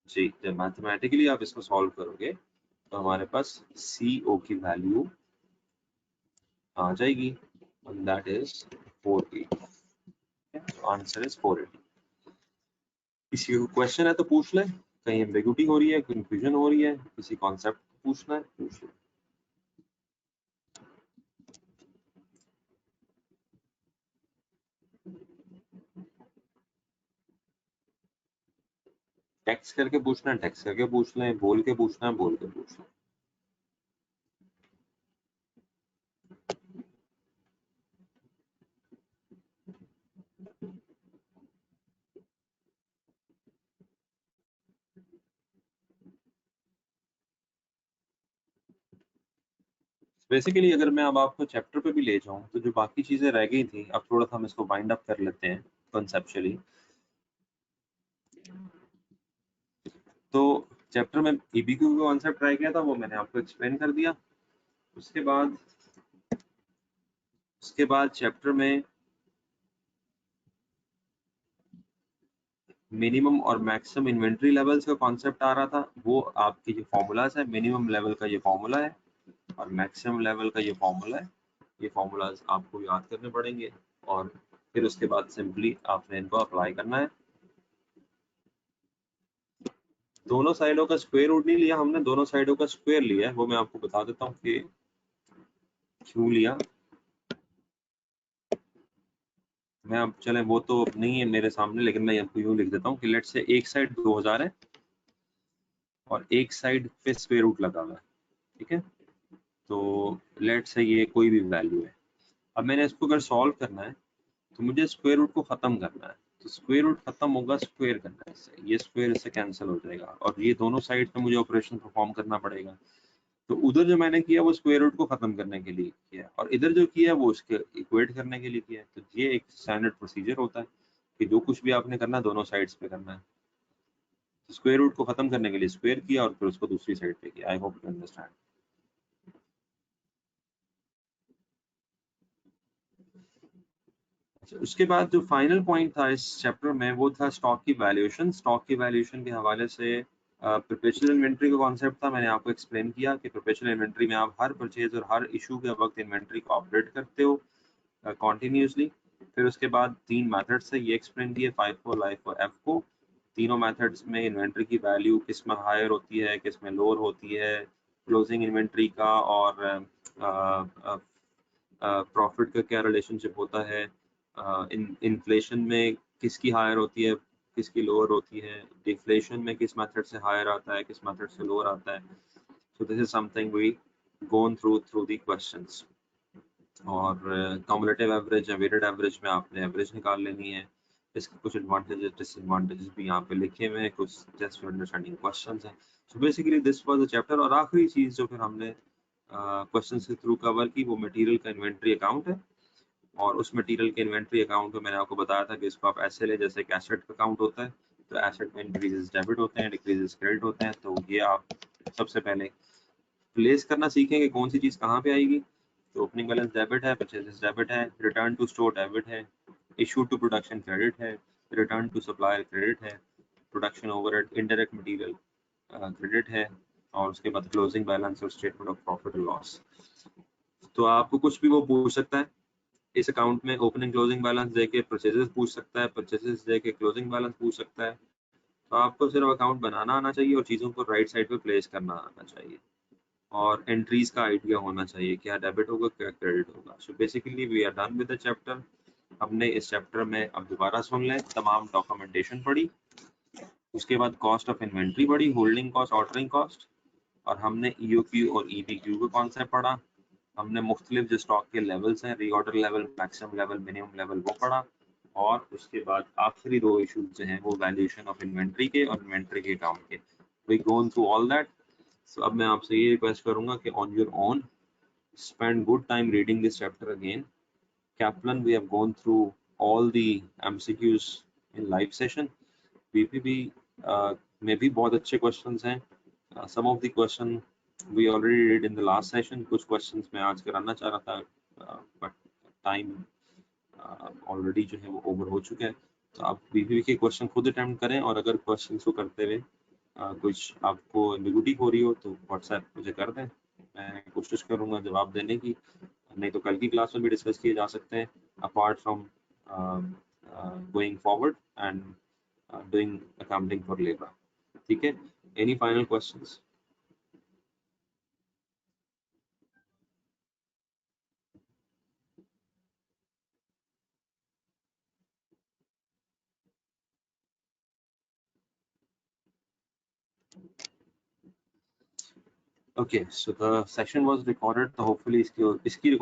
जी, जब मैथमेटिकली आप इसको सॉल्व करोगे तो हमारे पास CO की वैल्यू आ जाएगी and that is 480। Answer is 480। किसी को क्वेश्चन है तो पूछ ले, कहीं एम्बिग्यूटी हो रही है, कंफ्यूजन हो रही है, किसी कॉन्सेप्ट पूछना है पूछ ले। टेक्स्ट करके पूछना है टेक्स्ट करके पूछ लें, बोल के पूछना है बोल के पूछ लें। बेसिकली अगर मैं अब आपको चैप्टर पे भी ले जाऊं तो जो बाकी चीजें रह गई थी, अब थोड़ा सा हम इसको वाइंड अप कर लेते हैं कॉन्सेप्चुअली। तो चैप्टर में EBQ का कॉन्सेप्ट रह गया था, वो मैंने आपको एक्सप्लेन कर दिया। उसके बाद चैप्टर में मिनिमम और मैक्सिमम इन्वेंट्री लेवल्स का कॉन्सेप्ट आ रहा था। वो आपकी जो फॉर्मूलाज है, मिनिमम लेवल का ये फॉर्मूला है और मैक्सिमम लेवल का ये फॉर्मूला है। ये फॉर्मूलाज आपको याद करने पड़ेंगे और फिर उसके बाद सिंपली आपने इनको अप्लाई करना है। दोनों साइडों का स्क्वायर रूट नहीं लिया हमने, दोनों साइडों का स्क्वायर लिया है। वो मैं आपको बता देता हूँ कि क्यों लिया। मैं अब चले, वो तो नहीं है मेरे सामने, लेकिन मैं आपको यूं लिख देता हूँ कि लेट से एक साइड 2000 है और एक साइड पे स्क्वायर रूट लगा हुआ है, ठीक है। तो लेट से ये कोई भी वैल्यू है। अब मैंने इसको अगर सॉल्व करना है तो मुझे स्क्वायर रूट को खत्म करना है। तो स्क्वायर रूट खत्म होगा, स्क्वायर करना है इससे, ये स्क्वायर इससे कैंसिल हो जाएगा और ये दोनों साइड पे मुझे ऑपरेशन परफॉर्म करना पड़ेगा। तो उधर जो मैंने किया वो स्क्वायर रूट को खत्म करने के लिए किया और इधर जो किया वो उसके इक्वेट करने के लिए किया। तो ये एक स्टैंडर्ड प्रोसीजर होता है कि जो कुछ भी आपने करना है दोनों साइड्स पे करना है। तो स्क्वायर रूट को खत्म करने के लिए स्क्वायर किया और फिर उसको दूसरी साइड पे किया। I hope you understand. उसके बाद जो फाइनल पॉइंट था इस चैप्टर में वो था स्टॉक की वैल्यूएशन। स्टॉक की वैल्यूएशन के हवाले से परपेचुअल इन्वेंट्री का कॉन्सेप्ट था, मैंने आपको एक्सप्लेन किया कि परपेचुअल इन्वेंट्री में आप हर परचेज और हर इशू के वक्त इन्वेंट्री को ऑपरेट करते हो कॉन्टिन्यूसली। फिर उसके बाद 3 मेथड्स है, ये एक्सप्लेन किए, FIFO, LIFO, FCO। तीनों मेथड्स में इन्वेंट्री की वैल्यू किस में हायर होती है, किस में लोअर होती है, क्लोजिंग इन्वेंट्री का और प्रॉफिट का क्या रिलेशनशिप होता है, इन्फ्लेशन में किसकी हायर होती है किसकी लोअर होती है, डिफ्लेशन में किस मेथड से हायर आता है किस मेथड से लोअर आता है। So this is something we gone through the questions. और कम्युलेटिव एवरेज या वेटेड एवरेज में आपने एवरेज निकाल लेनी है। इसके कुछ एडवांटेजेस डिसएडवांटेजेस भी यहाँ पे लिखे हुए हैं, कुछ जस्ट अंडरस्टैंडिंग क्वेश्चंस हैं। So basically this was the chapter. और आखिरी चीज जो फिर हमने क्वेश्चंस के थ्रू कवर की वो मटेरियल का इन्वेंट्री अकाउंट है। और उस मटेरियल के इन्वेंट्री अकाउंट में मैंने आपको बताया था कि इसको आप ऐसे ले जैसे कि एसेट अकाउंट होता है। तो एसेट में इंक्रीजेस डेबिट होते हैं, डिक्रीजेस क्रेडिट होते हैं। तो ये आप सबसे पहले प्लेस करना सीखेंगे कौन सी चीज कहाँ पे आएगी। तो ओपनिंग बैलेंस डेबिट है, परचेजेस डेबिट है, रिटर्न टू स्टोर डेबिट है, इशू टू प्रोडक्शन क्रेडिट है, रिटर्न टू सप्लायर क्रेडिट है, production overhead indirect material credit है, और उसके बाद क्लोजिंग बैलेंस और स्टेटमेंट ऑफ प्रॉफिट और लॉस। तो आपको कुछ भी वो पूछ सकता है इस अकाउंट में, ओपनिंग क्लोजिंग बैलेंस देके परचेजेस पूछ सकता है, परचेजेस देके क्लोजिंग बैलेंस पूछ सकता है। तो आपको सिर्फ अकाउंट बनाना आना चाहिए और चीज़ों को राइट साइड पे प्लेस करना आना चाहिए और एंट्रीज का आइडिया होना चाहिए, क्या डेबिट होगा क्या क्रेडिट होगा। So basically we are done with the chapter. हमने इस चैप्टर में, अब दोबारा सुन लें, तमाम डॉक्यूमेंटेशन पढ़ी, उसके बाद कॉस्ट ऑफ इन्वेंट्री पढ़ी, होल्डिंग कॉस्ट, ऑर्डरिंग कॉस्ट, और हमने EOQ और EBQ का कॉन्सेप्ट पढ़ा। हमने मुख्तलिफ जो स्टॉक के लेवल्स हैं, reorder level, maximum level, minimum level, वो पढ़ा, और उसके बाद आखिरी 2 इशूज जो हैं वो वैल्यूएशन ऑफ इन्वेंट्री के और इन्वेंट्री के अकाउंट के। We gone through all that. So अब मैं आपसे ये रिक्वेस्ट करूंगा कि on your own spend good time reading this chapter again. Kaplan, we have gone through all the MCQs in live session. BPB में भी बहुत अच्छे questions हैं. Some of the question we already did in the last session. कुछ questions मैं आज कराना चाह रहा था, but time already जो है वो over हो चुका है. तो आप BPB के question खुद attempt करें, और अगर questions को करते हुए कुछ आपको एम्बिगुइटी हो रही हो तो WhatsApp मुझे कर दें, मैं कोशिश करूंगा जवाब देने की, नहीं तो कल की क्लास में भी डिस्कस किए जा सकते हैं, apart from going forward and doing accounting for labour. ठीक है, any final questions? Okay, so the session was recorded, so hopefully इसकी recording